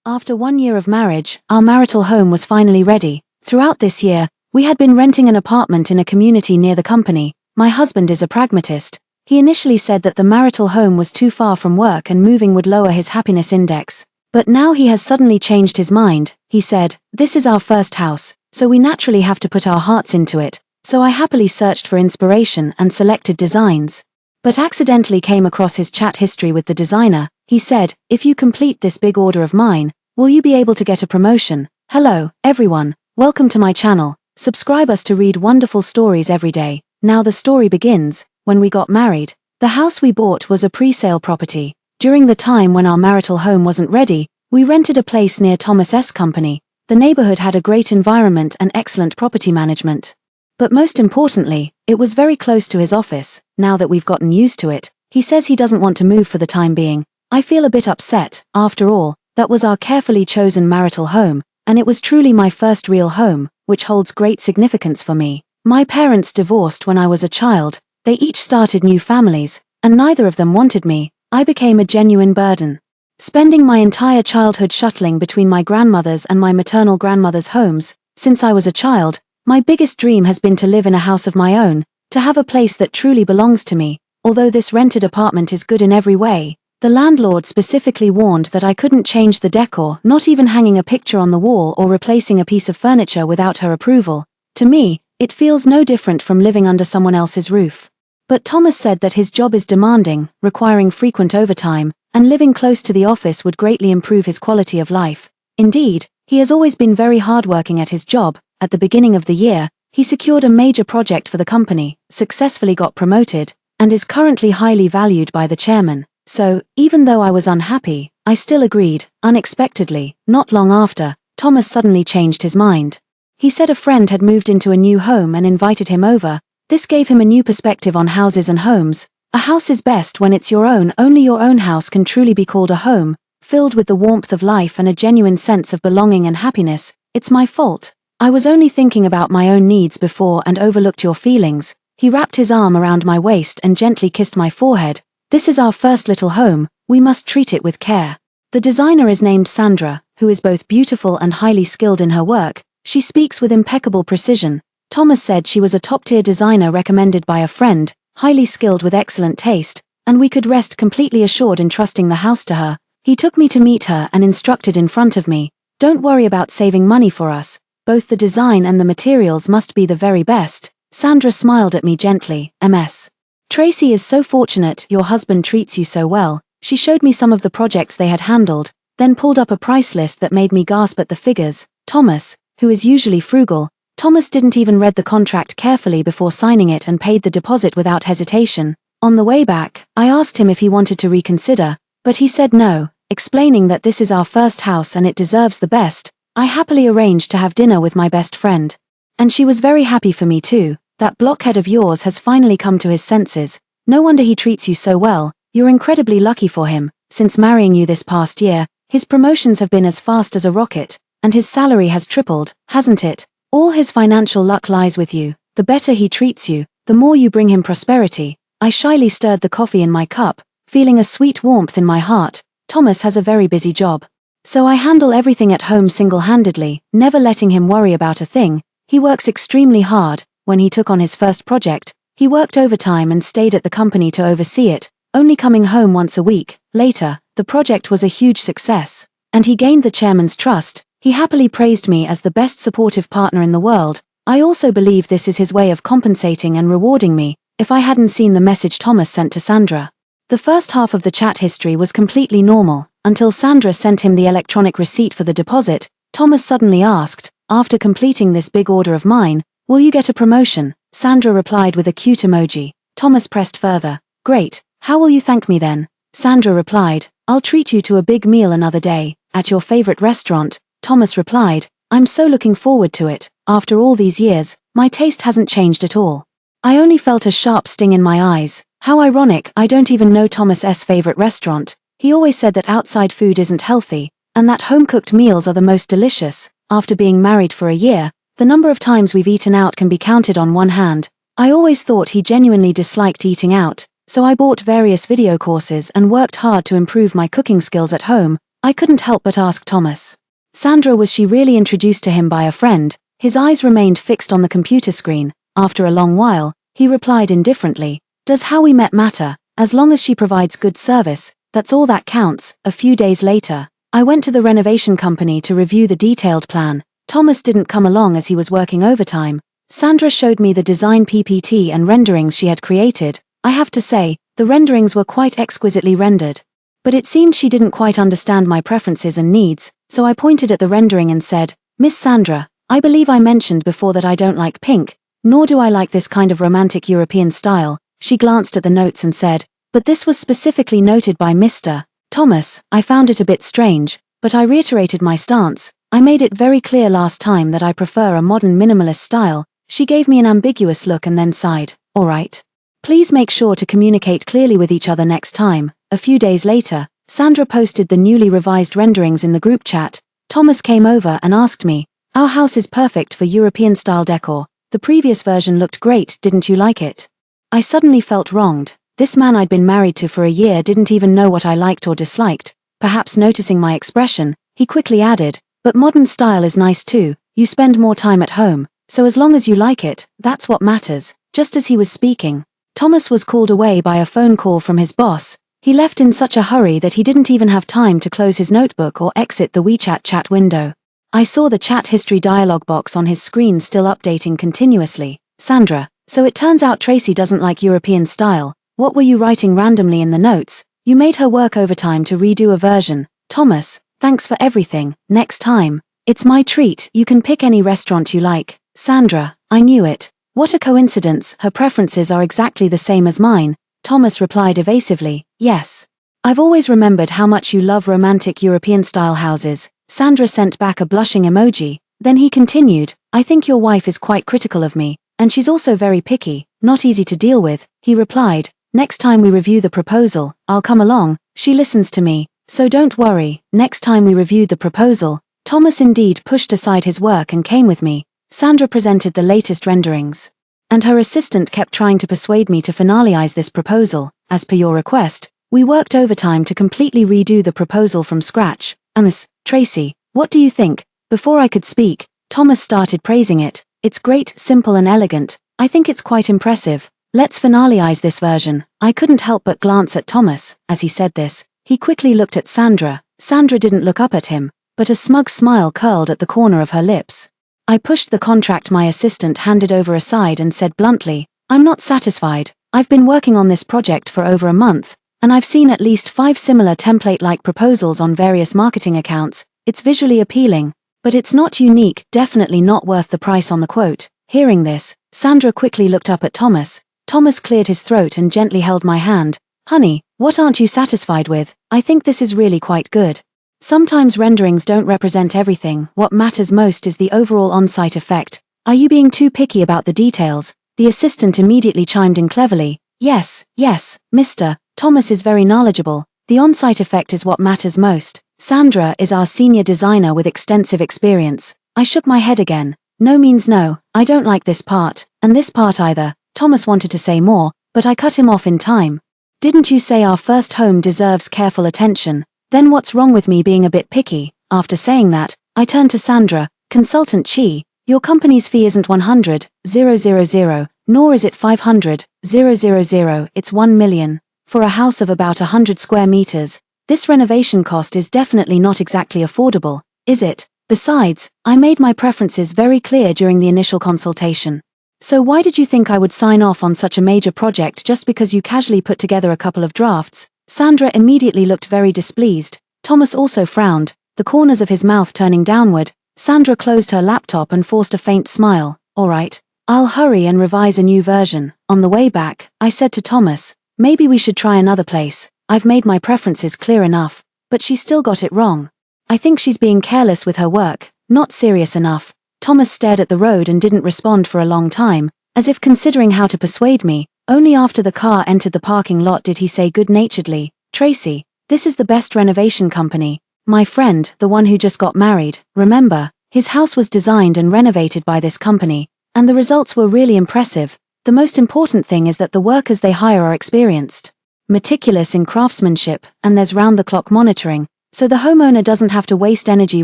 After 1 year of marriage, our marital home was finally ready. Throughout this year, we had been renting an apartment in a community near the company. My husband is a pragmatist. He initially said that the marital home was too far from work and moving would lower his happiness index. But now he has suddenly changed his mind. He said, "This is our first house, so we naturally have to put our hearts into it." So I happily searched for inspiration and selected designs. But accidentally came across his chat history with the designer. He said, "If you complete this big order of mine, will you be able to get a promotion?" Hello, everyone. Welcome to my channel. Subscribe us to read wonderful stories every day. Now the story begins. When we got married, the house we bought was a pre-sale property. During the time when our marital home wasn't ready, we rented a place near Thomas's company. The neighborhood had a great environment and excellent property management. But most importantly, it was very close to his office. Now that we've gotten used to it, he says he doesn't want to move for the time being. I feel a bit upset. After all, that was our carefully chosen marital home, and it was truly my first real home, which holds great significance for me. My parents divorced when I was a child. They each started new families, and neither of them wanted me. I became a genuine burden. Spending my entire childhood shuttling between my grandmother's and my maternal grandmother's homes, since I was a child, my biggest dream has been to live in a house of my own, to have a place that truly belongs to me. Although this rented apartment is good in every way, the landlord specifically warned that I couldn't change the decor, not even hanging a picture on the wall or replacing a piece of furniture without her approval. To me, it feels no different from living under someone else's roof. But Thomas said that his job is demanding, requiring frequent overtime, and living close to the office would greatly improve his quality of life. Indeed, he has always been very hardworking at his job. At the beginning of the year, he secured a major project for the company, successfully got promoted, and is currently highly valued by the chairman. So, even though I was unhappy, I still agreed. Unexpectedly, not long after, Thomas suddenly changed his mind. He said a friend had moved into a new home and invited him over. This gave him a new perspective on houses and homes. A house is best when it's your own. Only your own house can truly be called a home, filled with the warmth of life and a genuine sense of belonging and happiness. It's my fault. I was only thinking about my own needs before and overlooked your feelings. He wrapped his arm around my waist and gently kissed my forehead. This is our first little home. We must treat it with care. The designer is named Sandra, who is both beautiful and highly skilled in her work. She speaks with impeccable precision. Thomas said she was a top-tier designer recommended by a friend, highly skilled with excellent taste, and we could rest completely assured in trusting the house to her. He took me to meet her and instructed in front of me, "Don't worry about saving money for us. Both the design and the materials must be the very best." Sandra smiled at me gently. "Ms. Tracy is so fortunate your husband treats you so well." She showed me some of the projects they had handled, then pulled up a price list that made me gasp at the figures. Thomas, who is usually frugal, Thomas didn't even read the contract carefully before signing it and paid the deposit without hesitation. On the way back, I asked him if he wanted to reconsider, but he said no, explaining that this is our first house and it deserves the best. I happily arranged to have dinner with my best friend. And she was very happy for me too. "That blockhead of yours has finally come to his senses. No wonder he treats you so well. You're incredibly lucky for him. Since marrying you this past year, his promotions have been as fast as a rocket, and his salary has tripled, hasn't it? All his financial luck lies with you. The better he treats you, the more you bring him prosperity." I shyly stirred the coffee in my cup, feeling a sweet warmth in my heart. Thomas has a very busy job. So I handle everything at home single-handedly, never letting him worry about a thing. He works extremely hard. When he took on his first project, he worked overtime and stayed at the company to oversee it, only coming home once a week. Later, the project was a huge success, and he gained the chairman's trust. He happily praised me as the best supportive partner in the world. I also believe this is his way of compensating and rewarding me. If I hadn't seen the message Thomas sent to Sandra. The first half of the chat history was completely normal, until Sandra sent him the electronic receipt for the deposit. Thomas suddenly asked, "After completing this big order of mine, will you get a promotion?" Sandra replied with a cute emoji. Thomas pressed further. "Great, how will you thank me then?" Sandra replied, "I'll treat you to a big meal another day, at your favorite restaurant." Thomas replied, "I'm so looking forward to it. After all these years, my taste hasn't changed at all." I only felt a sharp sting in my eyes. How ironic, I don't even know Thomas's favorite restaurant. He always said that outside food isn't healthy, and that home-cooked meals are the most delicious. After being married for a year, the number of times we've eaten out can be counted on one hand. I always thought he genuinely disliked eating out, so I bought various video courses and worked hard to improve my cooking skills at home. I couldn't help but ask Thomas. Sandra, was she really introduced to him by a friend? His eyes remained fixed on the computer screen. After a long while, he replied indifferently, does how we met matter? As long as she provides good service, that's all that counts. A few days later, I went to the renovation company to review the detailed plan. Thomas didn't come along as he was working overtime. Sandra showed me the design PPT and renderings she had created. I have to say, the renderings were quite exquisitely rendered. But it seemed she didn't quite understand my preferences and needs, so I pointed at the rendering and said, Miss Sandra, I believe I mentioned before that I don't like pink, nor do I like this kind of romantic European style. She glanced at the notes and said, but this was specifically noted by Mr. Thomas. I found it a bit strange, but I reiterated my stance. I made it very clear last time that I prefer a modern minimalist style. She gave me an ambiguous look and then sighed, all right. Please make sure to communicate clearly with each other next time. A few days later, Sandra posted the newly revised renderings in the group chat. Thomas came over and asked me, our house is perfect for European-style decor. The previous version looked great, didn't you like it? I suddenly felt wronged. This man I'd been married to for a year didn't even know what I liked or disliked. Perhaps noticing my expression, he quickly added, but modern style is nice too. You spend more time at home, so as long as you like it, that's what matters. Just as he was speaking, Thomas was called away by a phone call from his boss. He left in such a hurry that he didn't even have time to close his notebook or exit the WeChat chat window. I saw the chat history dialog box on his screen still updating continuously. Sandra, so it turns out Tracy doesn't like European style. What were you writing randomly in the notes? You made her work overtime to redo a version. Thomas, thanks for everything. Next time, it's my treat. You can pick any restaurant you like. Sandra, I knew it. What a coincidence. Her preferences are exactly the same as mine. Thomas replied evasively, yes. I've always remembered how much you love romantic European-style houses. Sandra sent back a blushing emoji. Then he continued, I think your wife is quite critical of me, and she's also very picky, not easy to deal with. He replied, next time we review the proposal, I'll come along. She listens to me, so don't worry. Next time we reviewed the proposal, Thomas indeed pushed aside his work and came with me. Sandra presented the latest renderings, and her assistant kept trying to persuade me to finalize this proposal. As per your request, we worked overtime to completely redo the proposal from scratch. Miss Tracy, what do you think? Before I could speak, Thomas started praising it. It's great, simple and elegant. I think it's quite impressive. Let's finalize this version. I couldn't help but glance at Thomas. As he said this, he quickly looked at Sandra. Sandra didn't look up at him, but a smug smile curled at the corner of her lips. I pushed the contract my assistant handed over aside and said bluntly, I'm not satisfied. I've been working on this project for over a month, and I've seen at least 5 similar template-like proposals on various marketing accounts. It's visually appealing, but it's not unique, definitely not worth the price on the quote. Hearing this, Sandra quickly looked up at Thomas. Thomas cleared his throat and gently held my hand. Honey, what aren't you satisfied with? I think this is really quite good. Sometimes renderings don't represent everything. What matters most is the overall on-site effect. Are you being too picky about the details? The assistant immediately chimed in cleverly. Yes, Mr. Thomas is very knowledgeable. The on-site effect is what matters most. Sandra is our senior designer with extensive experience. I shook my head again. No means no. I don't like this part, and this part either. Thomas wanted to say more, but I cut him off in time. Didn't you say our first home deserves careful attention? Then what's wrong with me being a bit picky? After saying that, I turned to Sandra. Consultant Chi, your company's fee isn't 100,000, nor is it 500,000, it's 1 million. For a house of about 100 square meters, this renovation cost is definitely not exactly affordable, is it? Besides, I made my preferences very clear during the initial consultation. So why did you think I would sign off on such a major project just because you casually put together a couple of drafts? Sandra immediately looked very displeased. Thomas also frowned, the corners of his mouth turning downward. Sandra closed her laptop and forced a faint smile. All right, I'll hurry and revise a new version. On the way back, I said to Thomas, maybe we should try another place. I've made my preferences clear enough, but she still got it wrong. I think she's being careless with her work, not serious enough. Thomas stared at the road and didn't respond for a long time, as if considering how to persuade me. Only after the car entered the parking lot did he say good-naturedly, Tracy, this is the best renovation company. My friend, the one who just got married, remember, his house was designed and renovated by this company, and the results were really impressive. The most important thing is that the workers they hire are experienced, meticulous in craftsmanship, and there's round-the-clock monitoring. so the homeowner doesn't have to waste energy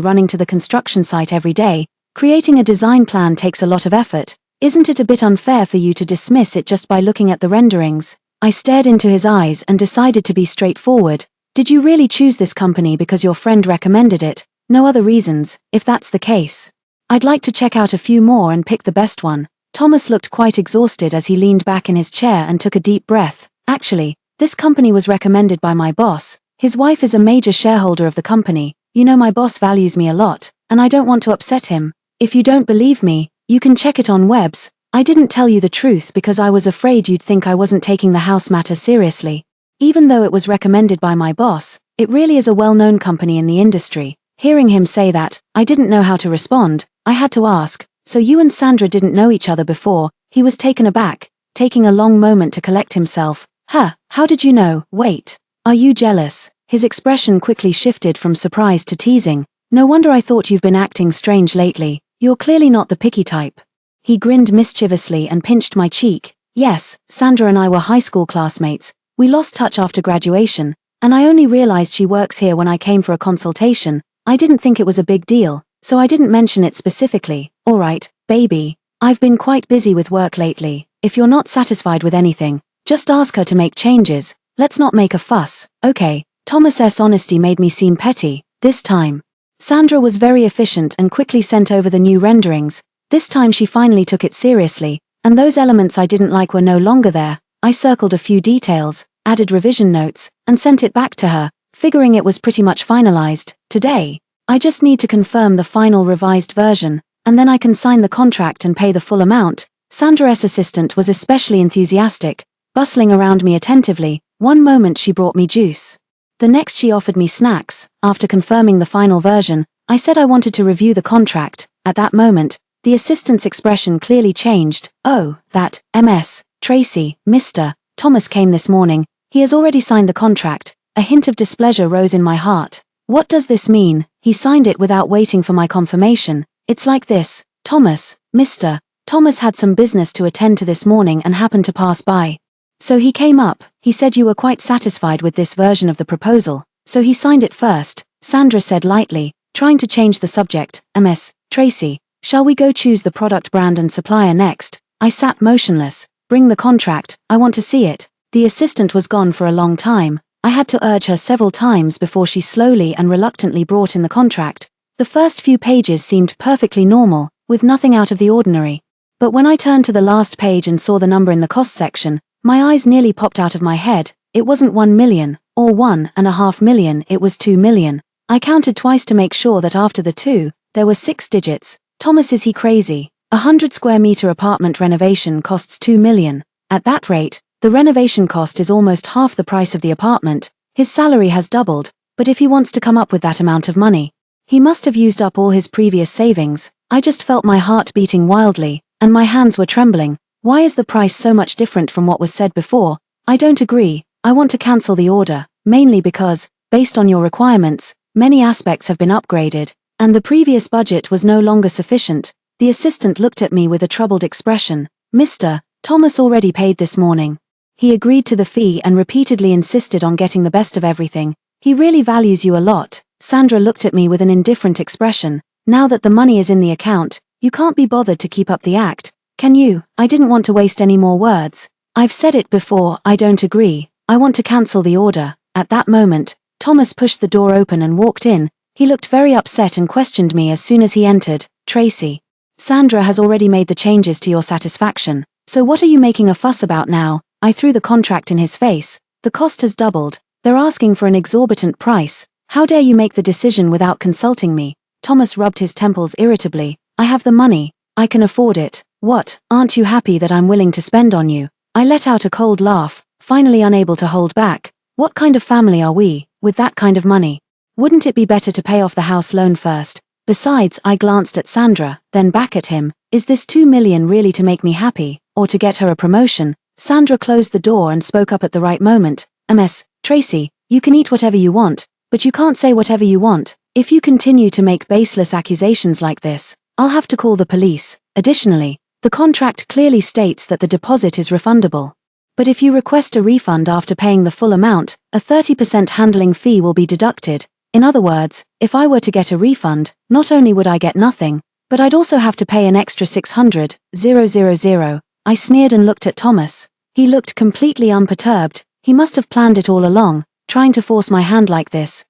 running to the construction site every day. Creating a design plan takes a lot of effort. Isn't it a bit unfair for you to dismiss it just by looking at the renderings? I stared into his eyes and decided to be straightforward. Did you really choose this company because your friend recommended it? No other reasons? If that's the case, I'd like to check out a few more and pick the best one. Thomas looked quite exhausted as he leaned back in his chair and took a deep breath. Actually, this company was recommended by my boss. His wife is a major shareholder of the company. You know, my boss values me a lot, and I don't want to upset him. If you don't believe me, you can check it on webs. I didn't tell you the truth because I was afraid you'd think I wasn't taking the house matter seriously. Even though it was recommended by my boss, it really is a well-known company in the industry. Hearing him say that, I didn't know how to respond. I had to ask, so you and Sandra didn't know each other before? He was taken aback, taking a long moment to collect himself. How did you know? Wait. Are you jealous? His expression quickly shifted from surprise to teasing. No wonder I thought you've been acting strange lately. You're clearly not the picky type. He grinned mischievously and pinched my cheek. Yes, Sandra and I were high school classmates. We lost touch after graduation, and I only realized she works here when I came for a consultation. I didn't think it was a big deal, so I didn't mention it specifically. Alright, baby. I've been quite busy with work lately. If you're not satisfied with anything, just ask her to make changes. Let's not make a fuss, okay? Thomas's honesty made me seem petty. This time, Sandra was very efficient and quickly sent over the new renderings. This time she finally took it seriously, and those elements I didn't like were no longer there. I circled a few details, added revision notes, and sent it back to her, figuring it was pretty much finalized. Today, I just need to confirm the final revised version, and then I can sign the contract and pay the full amount. Sandra's assistant was especially enthusiastic, bustling around me attentively. One moment she brought me juice. The next she offered me snacks. After confirming the final version, I said I wanted to review the contract. At that moment, the assistant's expression clearly changed. Oh, that, Ms. Tracy, Mr. Thomas came this morning. He has already signed the contract. A hint of displeasure rose in my heart. What does this mean? He signed it without waiting for my confirmation. It's like this. Thomas, Mr. Thomas had some business to attend to this morning and happened to pass by. So he came up. He said you were quite satisfied with this version of the proposal, so he signed it first, Sandra said lightly, trying to change the subject. Ms. Tracy, shall we go choose the product brand and supplier next? I sat motionless. Bring the contract, I want to see it. The assistant was gone for a long time. I had to urge her several times before she slowly and reluctantly brought in the contract. The first few pages seemed perfectly normal, with nothing out of the ordinary. But when I turned to the last page and saw the number in the cost section, my eyes nearly popped out of my head. It wasn't 1 million, or 1.5 million, it was 2 million. I counted twice to make sure that after the 2, there were 6 digits. Thomas, is he crazy? 100 square meter apartment renovation costs 2 million. At that rate, the renovation cost is almost half the price of the apartment. His salary has doubled, but if he wants to come up with that amount of money, he must have used up all his previous savings. I just felt my heart beating wildly, and my hands were trembling. Why is the price so much different from what was said before? I don't agree. I want to cancel the order, mainly because, based on your requirements, many aspects have been upgraded, and the previous budget was no longer sufficient. The assistant looked at me with a troubled expression. Mr. Thomas already paid this morning. He agreed to the fee and repeatedly insisted on getting the best of everything. He really values you a lot. Sandra looked at me with an indifferent expression. Now that the money is in the account, you can't be bothered to keep up the act, can you? I didn't want to waste any more words. I've said it before, I don't agree. I want to cancel the order. At that moment, Thomas pushed the door open and walked in. He looked very upset and questioned me as soon as he entered. Tracy, Sandra has already made the changes to your satisfaction, so what are you making a fuss about now? I threw the contract in his face. The cost has doubled. They're asking for an exorbitant price. How dare you make the decision without consulting me? Thomas rubbed his temples irritably. I have the money. I can afford it. What, aren't you happy that I'm willing to spend on you? I let out a cold laugh, finally unable to hold back. What kind of family are we, with that kind of money? Wouldn't it be better to pay off the house loan first? Besides, I glanced at Sandra, then back at him. Is this 2 million really to make me happy, or to get her a promotion? Sandra closed the door and spoke up at the right moment. Ms. Tracy, you can eat whatever you want, but you can't say whatever you want. If you continue to make baseless accusations like this, I'll have to call the police. Additionally, the contract clearly states that the deposit is refundable. But if you request a refund after paying the full amount, a 30% handling fee will be deducted. In other words, if I were to get a refund, not only would I get nothing, but I'd also have to pay an extra 600,000. I sneered and looked at Thomas. He looked completely unperturbed. He must have planned it all along, trying to force my hand like this.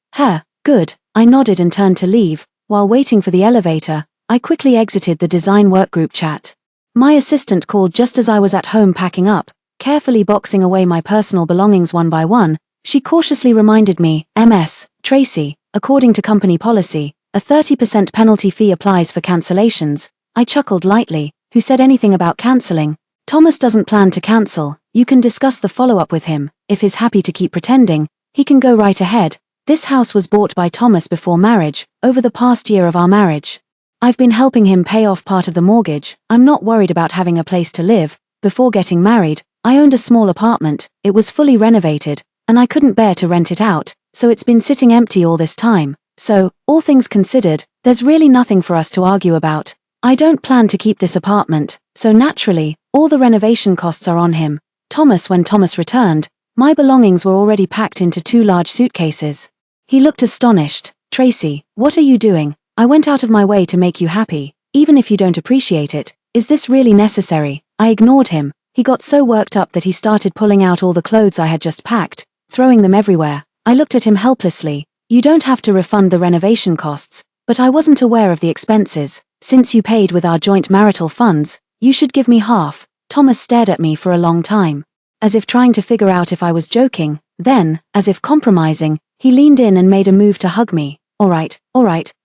Good. I nodded and turned to leave. While waiting for the elevator, I quickly exited the design workgroup chat. My assistant called just as I was at home packing up, carefully boxing away my personal belongings one by one. She cautiously reminded me, "Ms. Tracy, according to company policy, a 30% penalty fee applies for cancellations." I chuckled lightly. Who said anything about cancelling? Thomas doesn't plan to cancel. You can discuss the follow-up with him. If he's happy to keep pretending, he can go right ahead. This house was bought by Thomas before marriage, over the past year of our marriage. I've been helping him pay off part of the mortgage. I'm not worried about having a place to live. Before getting married, I owned a small apartment. It was fully renovated, and I couldn't bear to rent it out, so it's been sitting empty all this time. So, all things considered, there's really nothing for us to argue about. I don't plan to keep this apartment, so naturally, all the renovation costs are on him. When Thomas returned, my belongings were already packed into 2 large suitcases. He looked astonished. "Tracy, what are you doing? I went out of my way to make you happy, even if you don't appreciate it. Is this really necessary?" I ignored him. He got so worked up that he started pulling out all the clothes I had just packed, throwing them everywhere. I looked at him helplessly. "You don't have to refund the renovation costs, but I wasn't aware of the expenses. Since you paid with our joint marital funds, you should give me half." Thomas stared at me for a long time, as if trying to figure out if I was joking. Then, as if compromising, he leaned in and made a move to hug me. All right,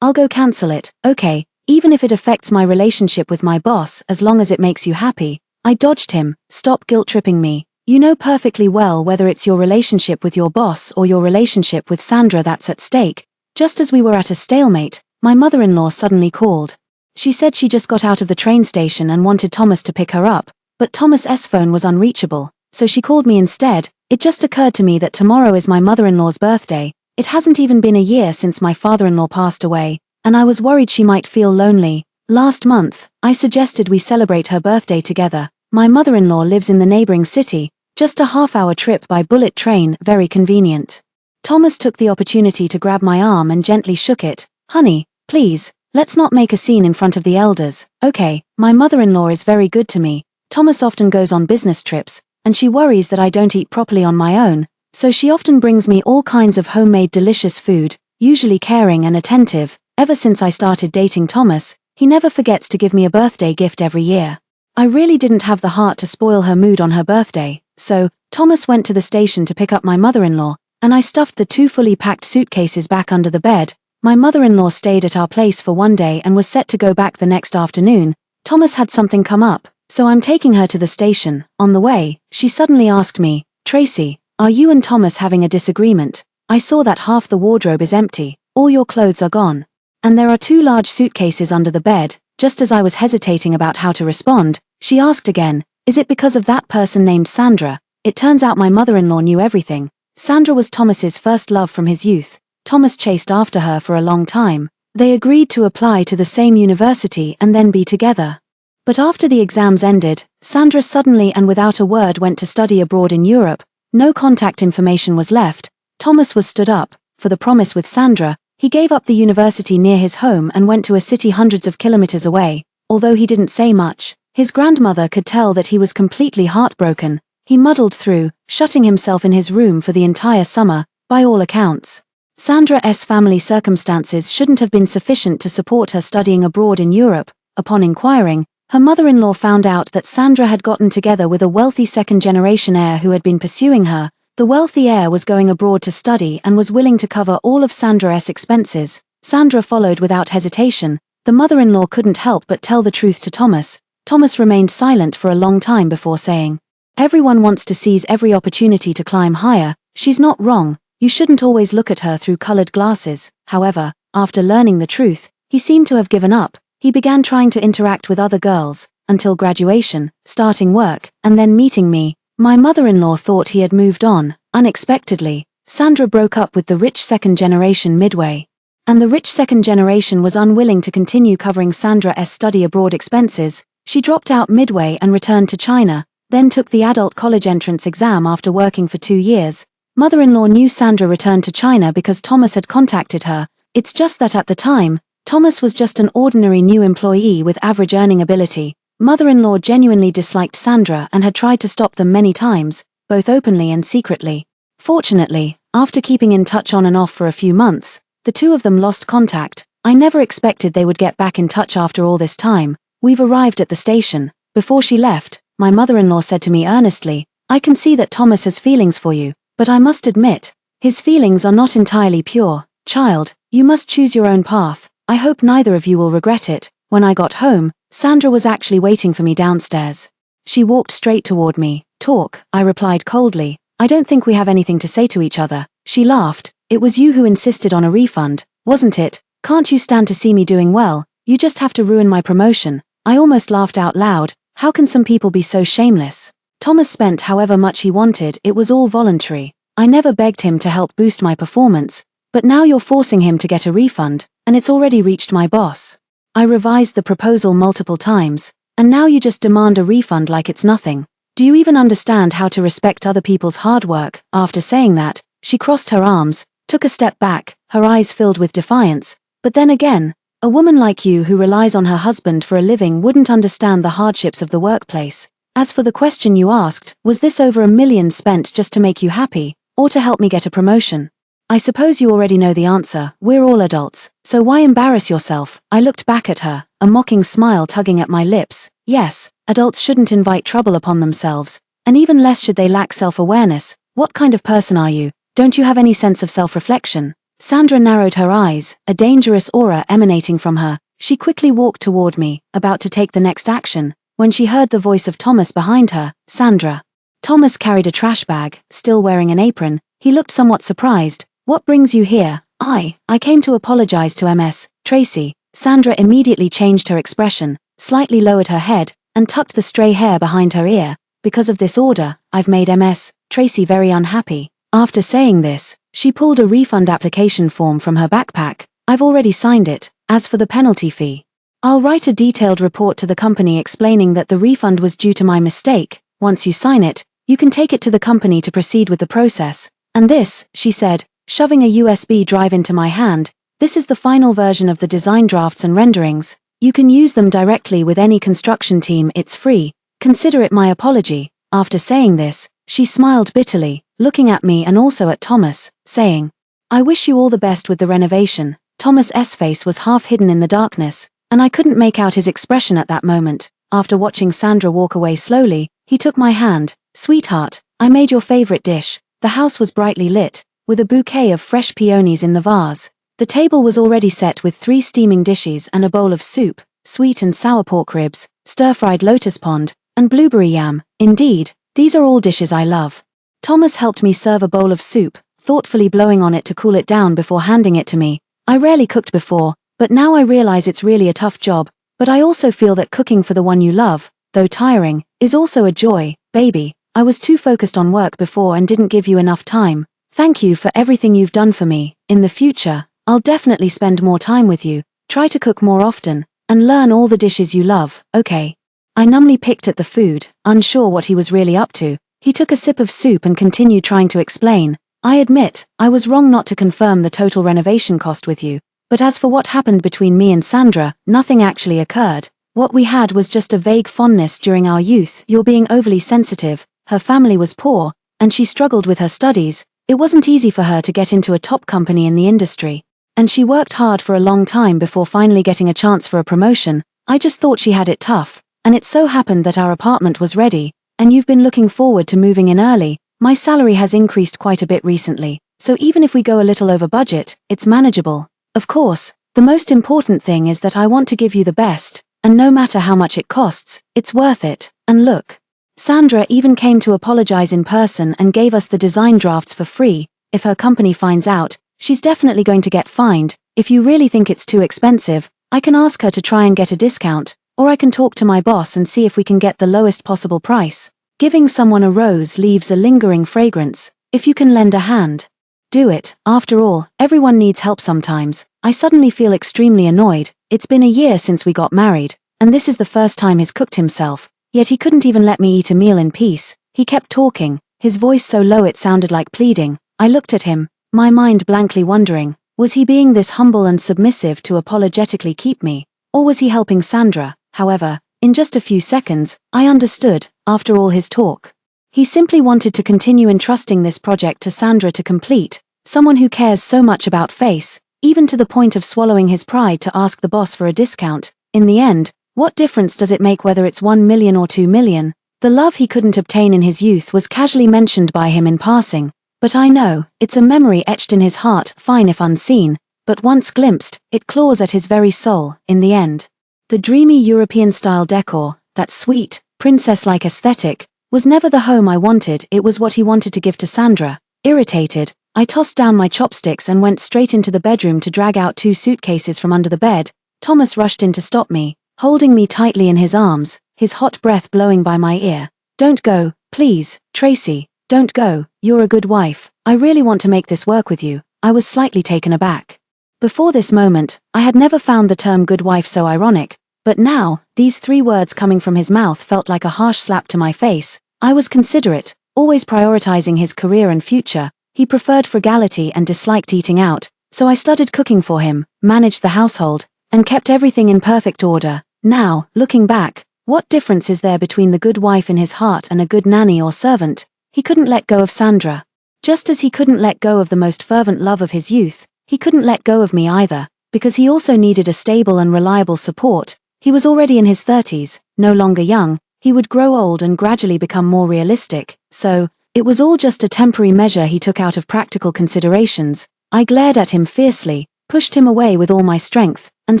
I'll go cancel it, okay, even if it affects my relationship with my boss, as long as it makes you happy." I dodged him. "Stop guilt-tripping me. You know perfectly well whether it's your relationship with your boss or your relationship with Sandra that's at stake." Just as we were at a stalemate, my mother-in-law suddenly called. She said she just got out of the train station and wanted Thomas to pick her up, but Thomas's phone was unreachable, so she called me instead. It just occurred to me that tomorrow is my mother-in-law's birthday. It hasn't even been a year since my father-in-law passed away, and I was worried she might feel lonely. Last month, I suggested we celebrate her birthday together. My mother-in-law lives in the neighboring city, just a half-hour trip by bullet train, very convenient. Thomas took the opportunity to grab my arm and gently shook it. "Honey, please, let's not make a scene in front of the elders, okay? My mother-in-law is very good to me. Thomas often goes on business trips, and she worries that I don't eat properly on my own, so she often brings me all kinds of homemade delicious food, usually caring and attentive. Ever since I started dating Thomas, he never forgets to give me a birthday gift every year. I really didn't have the heart to spoil her mood on her birthday, so Thomas went to the station to pick up my mother-in-law, and I stuffed the 2 fully packed suitcases back under the bed. My mother-in-law stayed at our place for one day and was set to go back the next afternoon. Thomas had something come up, so I'm taking her to the station. On the way, she suddenly asked me, "Tracy, are you and Thomas having a disagreement? I saw that half the wardrobe is empty, all your clothes are gone, and there are 2 large suitcases under the bed." Just as I was hesitating about how to respond, she asked again, "Is it because of that person named Sandra?" It turns out my mother-in-law knew everything. Sandra was Thomas's first love from his youth. Thomas chased after her for a long time. They agreed to apply to the same university and then be together. But after the exams ended, Sandra suddenly and without a word went to study abroad in Europe. No contact information was left. Thomas was stood up for the promise with Sandra. He gave up the university near his home and went to a city hundreds of kilometers away. Although he didn't say much, his grandmother could tell that he was completely heartbroken. He muddled through, shutting himself in his room for the entire summer. By all accounts, Sandra's family circumstances shouldn't have been sufficient to support her studying abroad in Europe. Upon inquiring, her mother-in-law found out that Sandra had gotten together with a wealthy second-generation heir who had been pursuing her. The wealthy heir was going abroad to study and was willing to cover all of Sandra's expenses. Sandra followed without hesitation. The mother-in-law couldn't help but tell the truth to Thomas. Thomas remained silent for a long time before saying, "Everyone wants to seize every opportunity to climb higher. She's not wrong. You shouldn't always look at her through colored glasses." However, after learning the truth, he seemed to have given up. He began trying to interact with other girls, until graduation, starting work, and then meeting me. My mother-in-law thought he had moved on. Unexpectedly, Sandra broke up with the rich second generation midway. And the rich second generation was unwilling to continue covering Sandra's study abroad expenses. She dropped out midway and returned to China, then took the adult college entrance exam after working for 2 years. Mother-in-law knew Sandra returned to China because Thomas had contacted her. It's just that at the time, Thomas was just an ordinary new employee with average earning ability. Mother-in-law genuinely disliked Sandra and had tried to stop them many times, both openly and secretly. Fortunately, after keeping in touch on and off for a few months, the two of them lost contact. I never expected they would get back in touch after all this time. We've arrived at the station. Before she left, my mother-in-law said to me earnestly, "I can see that Thomas has feelings for you, but I must admit, his feelings are not entirely pure. Child, you must choose your own path. I hope neither of you will regret it." When I got home, Sandra was actually waiting for me downstairs. She walked straight toward me. "Talk," I replied coldly. "I don't think we have anything to say to each other." She laughed. "It was you who insisted on a refund, wasn't it? Can't you stand to see me doing well? You just have to ruin my promotion." I almost laughed out loud. How can some people be so shameless? Thomas spent however much he wanted, it was all voluntary. I never begged him to help boost my performance, but now you're forcing him to get a refund, and it's already reached my boss. I revised the proposal multiple times, and now you just demand a refund like it's nothing. Do you even understand how to respect other people's hard work? After saying that, she crossed her arms, took a step back, her eyes filled with defiance. But then again, a woman like you who relies on her husband for a living wouldn't understand the hardships of the workplace. As for the question you asked, was this over $1 million spent just to make you happy, or to help me get a promotion? I suppose you already know the answer. We're all adults, so why embarrass yourself? I looked back at her, a mocking smile tugging at my lips. Yes, adults shouldn't invite trouble upon themselves, and even less should they lack self-awareness. What kind of person are you? Don't you have any sense of self-reflection? Sandra narrowed her eyes, a dangerous aura emanating from her. She quickly walked toward me, about to take the next action, when she heard the voice of Thomas behind her. "Sandra." Thomas carried a trash bag, still wearing an apron. He looked somewhat surprised. "What brings you here?" I came to apologize to Ms. Tracy." Sandra immediately changed her expression, slightly lowered her head, and tucked the stray hair behind her ear. "Because of this order, I've made Ms. Tracy very unhappy." After saying this, she pulled a refund application form from her backpack. "I've already signed it. As for the penalty fee, I'll write a detailed report to the company explaining that the refund was due to my mistake. Once you sign it, you can take it to the company to proceed with the process. And this," she said, shoving a USB drive into my hand, "this is the final version of the design drafts and renderings. You can use them directly with any construction team. It's free. Consider it my apology." After saying this, she smiled bitterly, looking at me and also at Thomas, saying, "I wish you all the best with the renovation." Thomas's face was half hidden in the darkness, and I couldn't make out his expression at that moment. After watching Sandra walk away slowly, he took my hand. "Sweetheart, I made your favorite dish." The house was brightly lit, with a bouquet of fresh peonies in the vase. The table was already set with 3 steaming dishes and a bowl of soup, sweet and sour pork ribs, stir-fried lotus pond, and blueberry yam. Indeed, these are all dishes I love. Thomas helped me serve a bowl of soup, thoughtfully blowing on it to cool it down before handing it to me. I rarely cooked before, but now I realize it's really a tough job, but I also feel that cooking for the one you love, though tiring, is also a joy. "Baby, I was too focused on work before and didn't give you enough time. Thank you for everything you've done for me. In the future, I'll definitely spend more time with you, try to cook more often, and learn all the dishes you love, okay?" I numbly picked at the food, unsure what he was really up to. He took a sip of soup and continued trying to explain. "I admit, I was wrong not to confirm the total renovation cost with you, but as for what happened between me and Sandra, nothing actually occurred. What we had was just a vague fondness during our youth. You're being overly sensitive. Her family was poor, and she struggled with her studies. It wasn't easy for her to get into a top company in the industry, and she worked hard for a long time before finally getting a chance for a promotion. I just thought she had it tough, and it so happened that our apartment was ready, and you've been looking forward to moving in early. My salary has increased quite a bit recently, so even if we go a little over budget, it's manageable. Of course, the most important thing is that I want to give you the best, and no matter how much it costs, it's worth it. And look, Sandra even came to apologize in person and gave us the design drafts for free. If her company finds out, she's definitely going to get fined. If you really think it's too expensive, I can ask her to try and get a discount, or I can talk to my boss and see if we can get the lowest possible price. Giving someone a rose leaves a lingering fragrance. If you can lend a hand, do it. After all, everyone needs help sometimes. I suddenly feel extremely annoyed. It's been a year since we got married, and this is the first time he's cooked himself. Yet he couldn't even let me eat a meal in peace. He kept talking, his voice so low it sounded like pleading. I looked at him, my mind blankly wondering, was he being this humble and submissive to apologetically keep me, or was he helping Sandra? However, in just a few seconds, I understood, after all his talk. He simply wanted to continue entrusting this project to Sandra to complete, someone who cares so much about face, even to the point of swallowing his pride to ask the boss for a discount. In the end, what difference does it make whether it's 1 million or 2 million? The love he couldn't obtain in his youth was casually mentioned by him in passing, but I know, it's a memory etched in his heart, fine if unseen, but once glimpsed, it claws at his very soul, in the end. The dreamy European-style decor, that sweet, princess-like aesthetic, was never the home I wanted. It was what he wanted to give to Sandra. Irritated, I tossed down my chopsticks and went straight into the bedroom to drag out 2 suitcases from under the bed. Thomas rushed in to stop me, holding me tightly in his arms, his hot breath blowing by my ear. "Don't go, please, Tracy, don't go, you're a good wife, I really want to make this work with you." I was slightly taken aback. Before this moment, I had never found the term good wife so ironic, but now, these 3 words coming from his mouth felt like a harsh slap to my face. I was considerate, always prioritizing his career and future. He preferred frugality and disliked eating out, so I started cooking for him, managed the household, and kept everything in perfect order. Now, looking back, what difference is there between the good wife in his heart and a good nanny or servant? He couldn't let go of Sandra. Just as he couldn't let go of the most fervent love of his youth, he couldn't let go of me either, because he also needed a stable and reliable support. He was already in his 30s, no longer young. He would grow old and gradually become more realistic, so, it was all just a temporary measure he took out of practical considerations. I glared at him fiercely, pushed him away with all my strength, and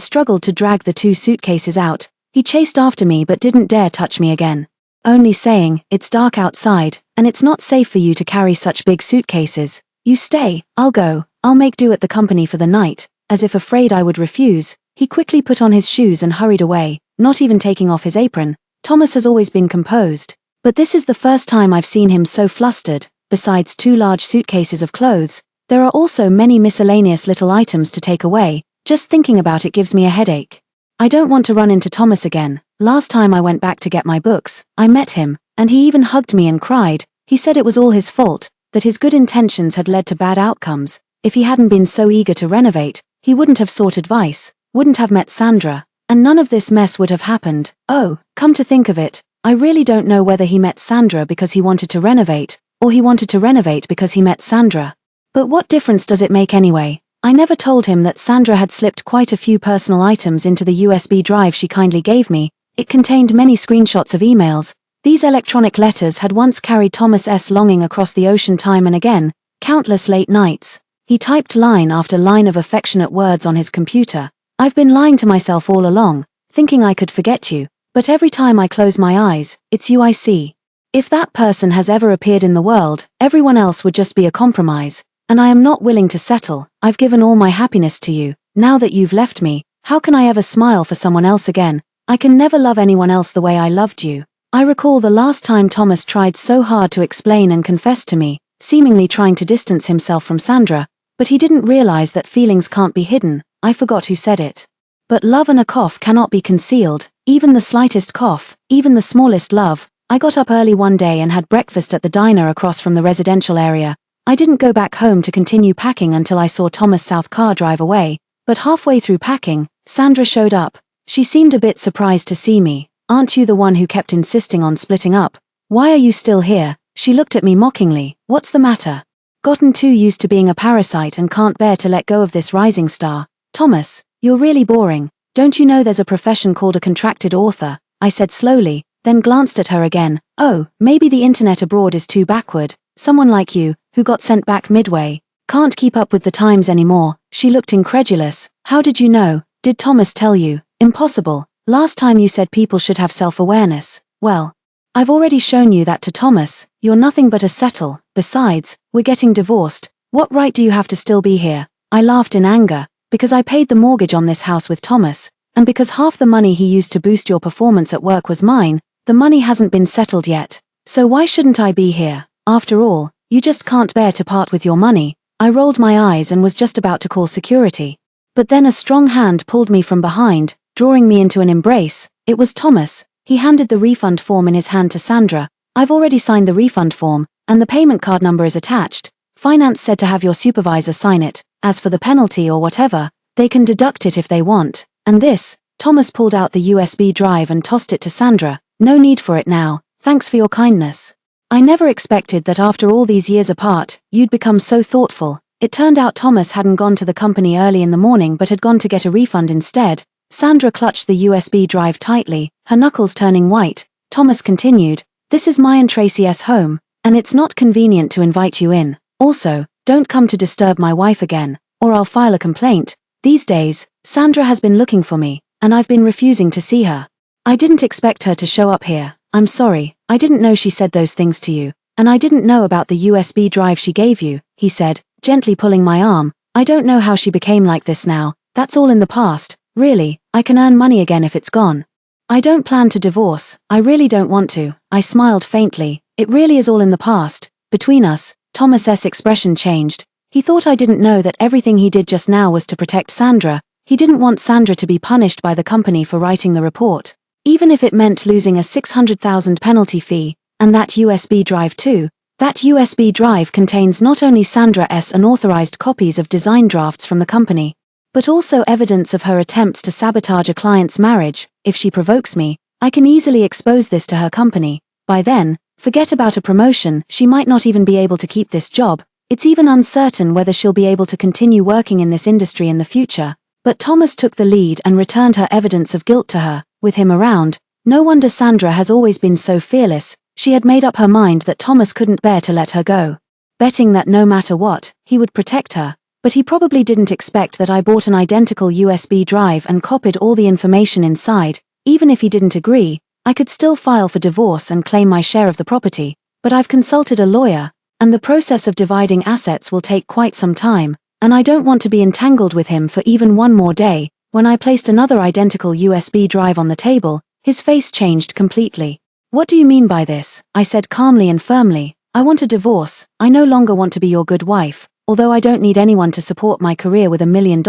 struggled to drag the 2 suitcases out. He chased after me but didn't dare touch me again. Only saying, "It's dark outside, and it's not safe for you to carry such big suitcases. You stay, I'll go, I'll make do at the company for the night." As if afraid I would refuse, he quickly put on his shoes and hurried away, not even taking off his apron. Thomas has always been composed, but this is the first time I've seen him so flustered. Besides 2 large suitcases of clothes, there are also many miscellaneous little items to take away. Just thinking about it gives me a headache. I don't want to run into Thomas again. Last time I went back to get my books, I met him, and he even hugged me and cried. He said it was all his fault, that his good intentions had led to bad outcomes. If he hadn't been so eager to renovate, he wouldn't have sought advice, wouldn't have met Sandra, and none of this mess would have happened. Oh, come to think of it, I really don't know whether he met Sandra because he wanted to renovate, or he wanted to renovate because he met Sandra. But what difference does it make anyway? I never told him that Sandra had slipped quite a few personal items into the USB drive she kindly gave me. It contained many screenshots of emails. These electronic letters had once carried Thomas's longing across the ocean time and again, countless late nights. He typed line after line of affectionate words on his computer. "I've been lying to myself all along, thinking I could forget you, but every time I close my eyes, it's you I see. If that person has ever appeared in the world, everyone else would just be a compromise, and I am not willing to settle. I've given all my happiness to you. Now that you've left me, how can I ever smile for someone else again? I can never love anyone else the way I loved you." I recall the last time Thomas tried so hard to explain and confess to me, seemingly trying to distance himself from Sandra, but he didn't realize that feelings can't be hidden. I forgot who said it. But love and a cough cannot be concealed, even the slightest cough, even the smallest love. I got up early one day and had breakfast at the diner across from the residential area. I didn't go back home to continue packing until I saw Thomas' South car drive away, but halfway through packing, Sandra showed up. She seemed a bit surprised to see me. "Aren't you the one who kept insisting on splitting up? Why are you still here?" She looked at me mockingly. "What's the matter? Gotten too used to being a parasite and can't bear to let go of this rising star? Thomas, you're really boring. Don't you know there's a profession called a contracted author?" I said slowly, then glanced at her again. "Oh, maybe the internet abroad is too backward. Someone like you, who got sent back midway, can't keep up with the times anymore." She looked incredulous. "How did you know? Did Thomas tell you?" "Impossible. Last time you said people should have self-awareness." "Well, I've already shown you that to Thomas. You're nothing but a settle. Besides, we're getting divorced. What right do you have to still be here?" I laughed in anger. "Because I paid the mortgage on this house with Thomas, and because half the money he used to boost your performance at work was mine, the money hasn't been settled yet. So why shouldn't I be here? After all, you just can't bear to part with your money." I rolled my eyes and was just about to call security. But then a strong hand pulled me from behind, drawing me into an embrace. It was Thomas. He handed the refund form in his hand to Sandra. "I've already signed the refund form, and the payment card number is attached. Finance said to have your supervisor sign it. As for the penalty or whatever, they can deduct it if they want. And this, Thomas pulled out the USB drive and tossed it to Sandra. No need for it now, thanks for your kindness. I never expected that after all these years apart, you'd become so thoughtful. It turned out Thomas hadn't gone to the company early in the morning but had gone to get a refund instead. Sandra clutched the USB drive tightly, her knuckles turning white. Thomas continued, "This is my and Tracy's home, and it's not convenient to invite you in. Also, don't come to disturb my wife again, or I'll file a complaint. These days, Sandra has been looking for me, and I've been refusing to see her. I didn't expect her to show up here. I'm sorry, I didn't know she said those things to you, and I didn't know about the USB drive she gave you," he said, gently pulling my arm. "I don't know how she became like this now. That's all in the past. Really, I can earn money again if it's gone. I don't plan to divorce, I really don't want to." I smiled faintly. "It really is all in the past." Between us, Thomas's expression changed. He thought I didn't know that everything he did just now was to protect Sandra. He didn't want Sandra to be punished by the company for writing the report, even if it meant losing a $600,000 penalty fee, and that USB drive too. That USB drive contains not only Sandra's unauthorized copies of design drafts from the company, but also evidence of her attempts to sabotage a client's marriage. If she provokes me, I can easily expose this to her company. By then, forget about a promotion, she might not even be able to keep this job. It's even uncertain whether she'll be able to continue working in this industry in the future. But Thomas took the lead and returned her evidence of guilt to her. With him around, no wonder Sandra has always been so fearless. She had made up her mind that Thomas couldn't bear to let her go, betting that no matter what, he would protect her. But he probably didn't expect that I bought an identical USB drive and copied all the information inside. Even if he didn't agree, I could still file for divorce and claim my share of the property. But I've consulted a lawyer, and the process of dividing assets will take quite some time, and I don't want to be entangled with him for even one more day. When I placed another identical USB drive on the table, his face changed completely. "What do you mean by this?" I said calmly and firmly. "I want a divorce. I no longer want to be your good wife. Although I don't need anyone to support my career with $1 million,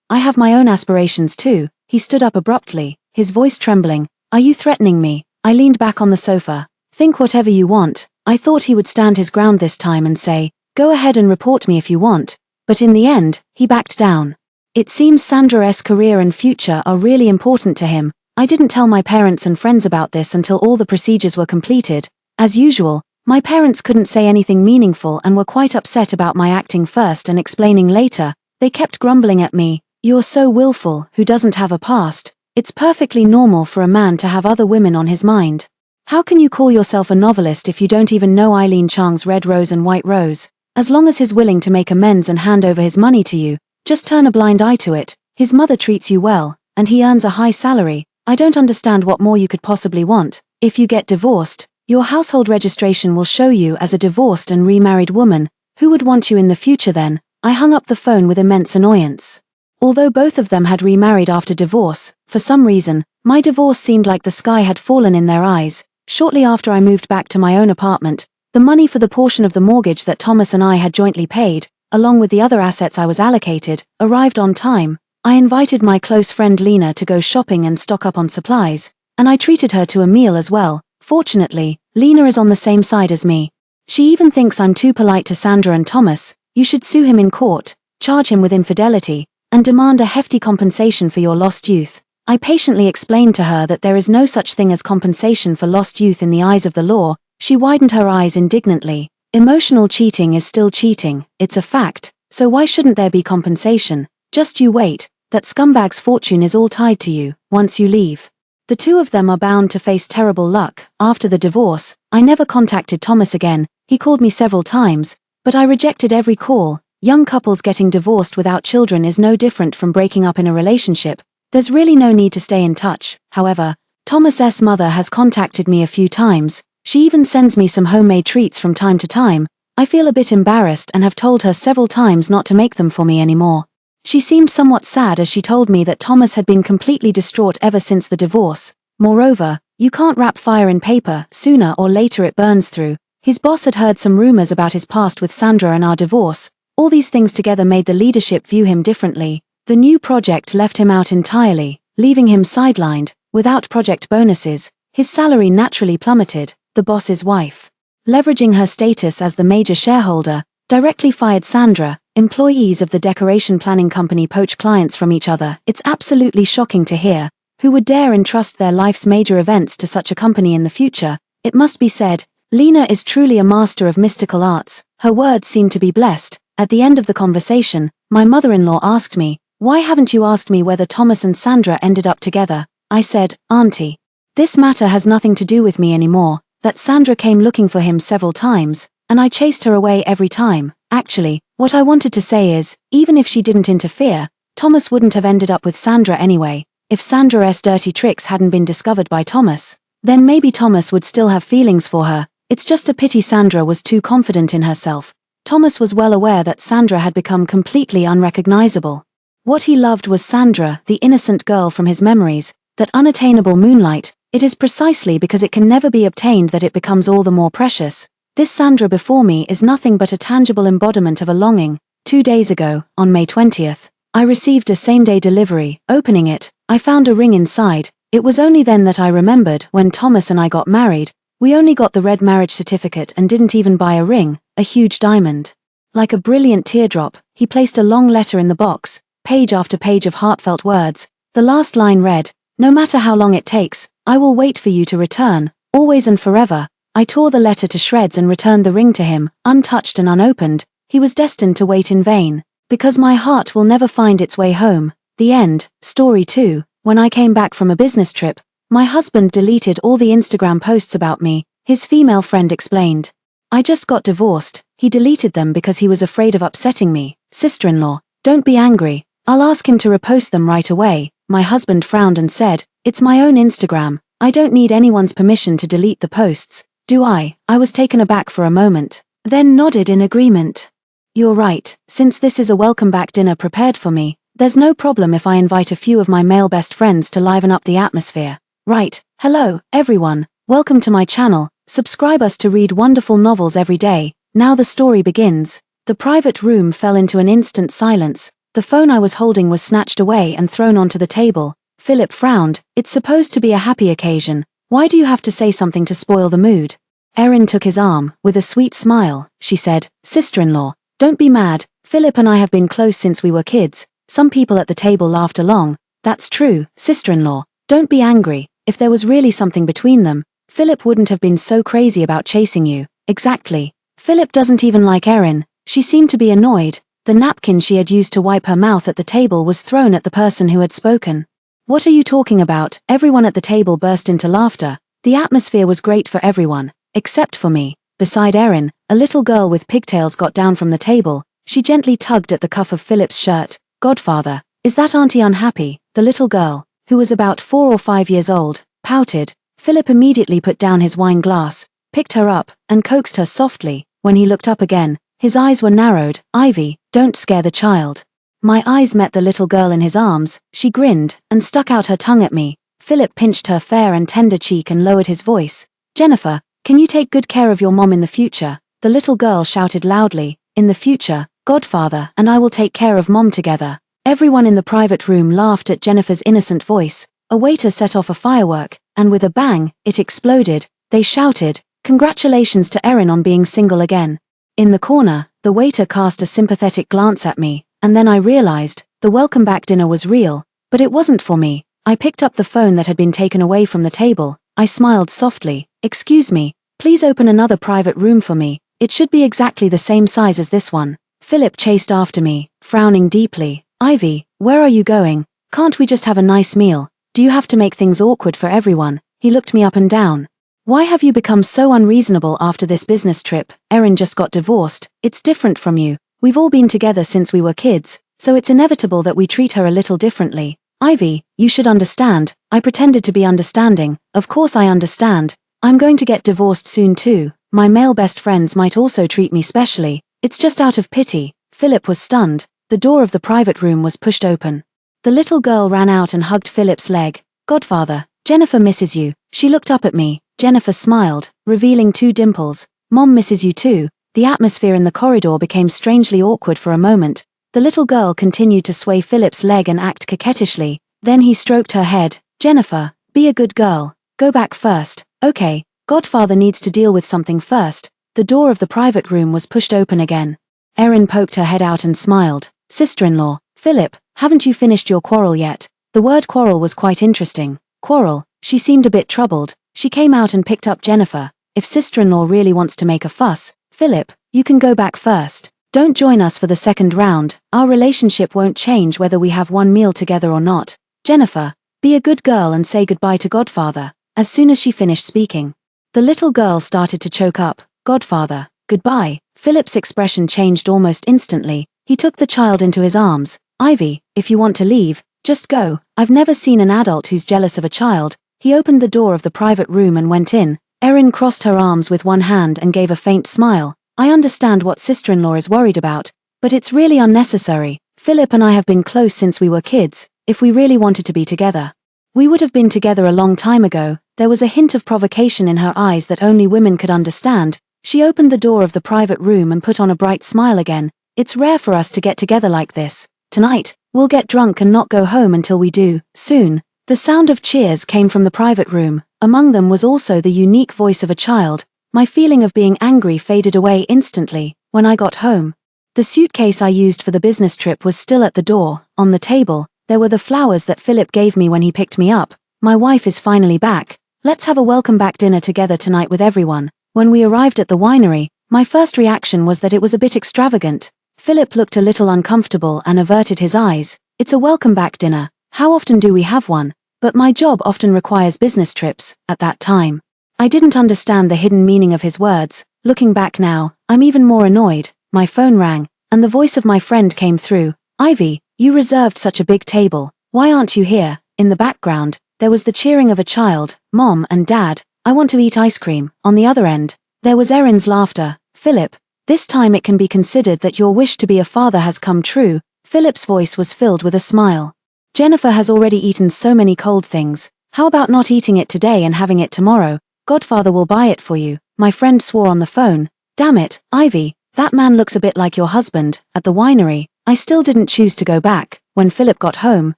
I have my own aspirations too." He stood up abruptly, his voice trembling. "Are you threatening me?" I leaned back on the sofa. "Think whatever you want." I thought he would stand his ground this time and say, "Go ahead and report me if you want." But in the end, he backed down. It seems Sandra's career and future are really important to him. I didn't tell my parents and friends about this until all the procedures were completed. As usual, my parents couldn't say anything meaningful and were quite upset about my acting first and explaining later. They kept grumbling at me, "You're so willful, who doesn't have a past? It's perfectly normal for a man to have other women on his mind. How can you call yourself a novelist if you don't even know Eileen Chang's Red Rose and White Rose? As long as he's willing to make amends and hand over his money to you, just turn a blind eye to it. His mother treats you well, and he earns a high salary. I don't understand what more you could possibly want. If you get divorced, your household registration will show you as a divorced and remarried woman. Who would want you in the future then?" I hung up the phone with immense annoyance. Although both of them had remarried after divorce, for some reason, my divorce seemed like the sky had fallen in their eyes. Shortly after I moved back to my own apartment, the money for the portion of the mortgage that Thomas and I had jointly paid, along with the other assets I was allocated, arrived on time. I invited my close friend Lena to go shopping and stock up on supplies, and I treated her to a meal as well. Fortunately, Lena is on the same side as me. She even thinks I'm too polite to Sandra and Thomas. "You should sue him in court, charge him with infidelity, and demand a hefty compensation for your lost youth." I patiently explained to her that there is no such thing as compensation for lost youth in the eyes of the law. She widened her eyes indignantly. "Emotional cheating is still cheating, it's a fact, so why shouldn't there be compensation? Just you wait, that scumbag's fortune is all tied to you, once you leave." The two of them are bound to face terrible luck. After the divorce, I never contacted Thomas again. He called me several times, but I rejected every call. Young couples getting divorced without children is no different from breaking up in a relationship. There's really no need to stay in touch. However, Thomas's mother has contacted me a few times. She even sends me some homemade treats from time to time. I feel a bit embarrassed and have told her several times not to make them for me anymore. She seemed somewhat sad as she told me that Thomas had been completely distraught ever since the divorce. Moreover, you can't wrap fire in paper, sooner or later it burns through. His boss had heard some rumors about his past with Sandra and our divorce. All these things together made the leadership view him differently. The new project left him out entirely, leaving him sidelined. Without project bonuses, his salary naturally plummeted. The boss's wife, leveraging her status as the major shareholder, Directly fired Sandra. Employees of the decoration planning company poach clients from each other. It's absolutely shocking to hear. Who would dare entrust their life's major events to such a company in the future? It must be said, Lena is truly a master of mystical arts. Her words seem to be blessed. At the end of the conversation, my mother-in-law asked me, "Why haven't you asked me whether Thomas and Sandra ended up together?" I said, "Auntie, this matter has nothing to do with me anymore, that Sandra came looking for him several times, and I chased her away every time. Actually, what I wanted to say is, even if she didn't interfere, Thomas wouldn't have ended up with Sandra anyway. If Sandra's dirty tricks hadn't been discovered by Thomas, then maybe Thomas would still have feelings for her. It's just a pity Sandra was too confident in herself." Thomas was well aware that Sandra had become completely unrecognizable. What he loved was Sandra, the innocent girl from his memories, that unattainable moonlight. It is precisely because it can never be obtained that it becomes all the more precious. This Sandra before me is nothing but a tangible embodiment of a longing. 2 days ago, on May 20th, I received a same-day delivery. Opening it, I found a ring inside. It was only then that I remembered when Thomas and I got married. We only got the red marriage certificate and didn't even buy a ring, a huge diamond. Like a brilliant teardrop, he placed a long letter in the box, page after page of heartfelt words. The last line read, "No matter how long it takes, I will wait for you to return, always and forever." I tore the letter to shreds and returned the ring to him, untouched and unopened. He was destined to wait in vain, because my heart will never find its way home. The end. Story 2. When I came back from a business trip, my husband deleted all the Instagram posts about me, his female friend explained. I just got divorced. He deleted them because he was afraid of upsetting me. Sister-in-law, don't be angry. I'll ask him to repost them right away. My husband frowned and said, "It's my own Instagram. I don't need anyone's permission to delete the posts, do I?" I was taken aback for a moment, then nodded in agreement. "You're right, since this is a welcome back dinner prepared for me, there's no problem if I invite a few of my male best friends to liven up the atmosphere." Right. Hello, everyone. Welcome to my channel. Subscribe us to read wonderful novels every day. Now the story begins. The private room fell into an instant silence. The phone I was holding was snatched away and thrown onto the table. Philip frowned. "It's supposed to be a happy occasion. Why do you have to say something to spoil the mood?" Erin took his arm. With a sweet smile, she said, "Sister-in-law, don't be mad. Philip and I have been close since we were kids." Some people at the table laughed along. "That's true, sister-in-law. Don't be angry. If there was really something between them, Philip wouldn't have been so crazy about chasing you." Exactly. Philip doesn't even like Erin. She seemed to be annoyed. The napkin she had used to wipe her mouth at the table was thrown at the person who had spoken. "What are you talking about?" Everyone at the table burst into laughter. The atmosphere was great for everyone, except for me. Beside Erin, a little girl with pigtails got down from the table. She gently tugged at the cuff of Philip's shirt. "Godfather, is that auntie unhappy?" The little girl, who was about 4 or 5 years old, pouted. Philip immediately put down his wine glass, picked her up, and coaxed her softly. When he looked up again, his eyes were narrowed. "Ivy, don't scare the child." My eyes met the little girl in his arms. She grinned, and stuck out her tongue at me. Philip pinched her fair and tender cheek and lowered his voice. "Jennifer, can you take good care of your mom in the future?" The little girl shouted loudly. "In the future, Godfather and I will take care of mom together." Everyone in the private room laughed at Jennifer's innocent voice. A waiter set off a firework, and with a bang, it exploded. They shouted, "Congratulations to Erin on being single again." In the corner, the waiter cast a sympathetic glance at me, and then I realized, the welcome back dinner was real, but it wasn't for me. I picked up the phone that had been taken away from the table. I smiled softly. "Excuse me, please open another private room for me. It should be exactly the same size as this one." Philip chased after me, frowning deeply. "Ivy, where are you going? Can't we just have a nice meal? Do you have to make things awkward for everyone?" He looked me up and down. "Why have you become so unreasonable after this business trip? Erin just got divorced. It's different from you. We've all been together since we were kids, so it's inevitable that we treat her a little differently. Ivy, you should understand." I pretended to be understanding. "Of course I understand. I'm going to get divorced soon too. My male best friends might also treat me specially. It's just out of pity." Philip was stunned. The door of the private room was pushed open. The little girl ran out and hugged Philip's leg. "Godfather, Jennifer misses you." She looked up at me. Jennifer smiled, revealing 2 dimples. "Mom misses you too." The atmosphere in the corridor became strangely awkward for a moment. The little girl continued to sway Philip's leg and act coquettishly. Then he stroked her head. "Jennifer, be a good girl. Go back first." "Okay, Godfather needs to deal with something first." The door of the private room was pushed open again. Erin poked her head out and smiled. Sister-in-law, Philip, haven't you finished your quarrel yet? The word quarrel was quite interesting. Quarrel, she seemed a bit troubled. She came out and picked up Jennifer. If sister-in-law really wants to make a fuss, Philip, you can go back first. Don't join us for the second round. Our relationship won't change whether we have one meal together or not. Jennifer, be a good girl and say goodbye to Godfather. As soon as she finished speaking, the little girl started to choke up. Godfather, goodbye. Philip's expression changed almost instantly. He took the child into his arms. Ivy, if you want to leave, just go. I've never seen an adult who's jealous of a child. He opened the door of the private room and went in. Erin crossed her arms with one hand and gave a faint smile. I understand what sister-in-law is worried about, but it's really unnecessary. Philip and I have been close since we were kids. If we really wanted to be together, we would have been together a long time ago. There was a hint of provocation in her eyes that only women could understand. She opened the door of the private room and put on a bright smile again. It's rare for us to get together like this. Tonight, we'll get drunk and not go home until we do. Soon. The sound of cheers came from the private room. Among them was also the unique voice of a child. My feeling of being angry faded away instantly. When I got home, the suitcase I used for the business trip was still at the door. On the table, there were the flowers that Philip gave me when he picked me up. My wife is finally back. Let's have a welcome back dinner together tonight with everyone. When we arrived at the winery, my first reaction was that it was a bit extravagant. Philip looked a little uncomfortable and averted his eyes. It's a welcome back dinner. How often do we have one? But my job often requires business trips. At that time, I didn't understand the hidden meaning of his words. Looking back now, I'm even more annoyed. My phone rang, and the voice of my friend came through. Ivy, you reserved such a big table. Why aren't you here? In the background, there was the cheering of a child. Mom and Dad, I want to eat ice cream. On the other end, there was Erin's laughter. Philip, this time it can be considered that your wish to be a father has come true. Philip's voice was filled with a smile. Jennifer has already eaten so many cold things. How about not eating it today and having it tomorrow? Godfather will buy it for you. My friend swore on the phone. Damn it, Ivy, that man looks a bit like your husband. At the winery, I still didn't choose to go back. When Philip got home,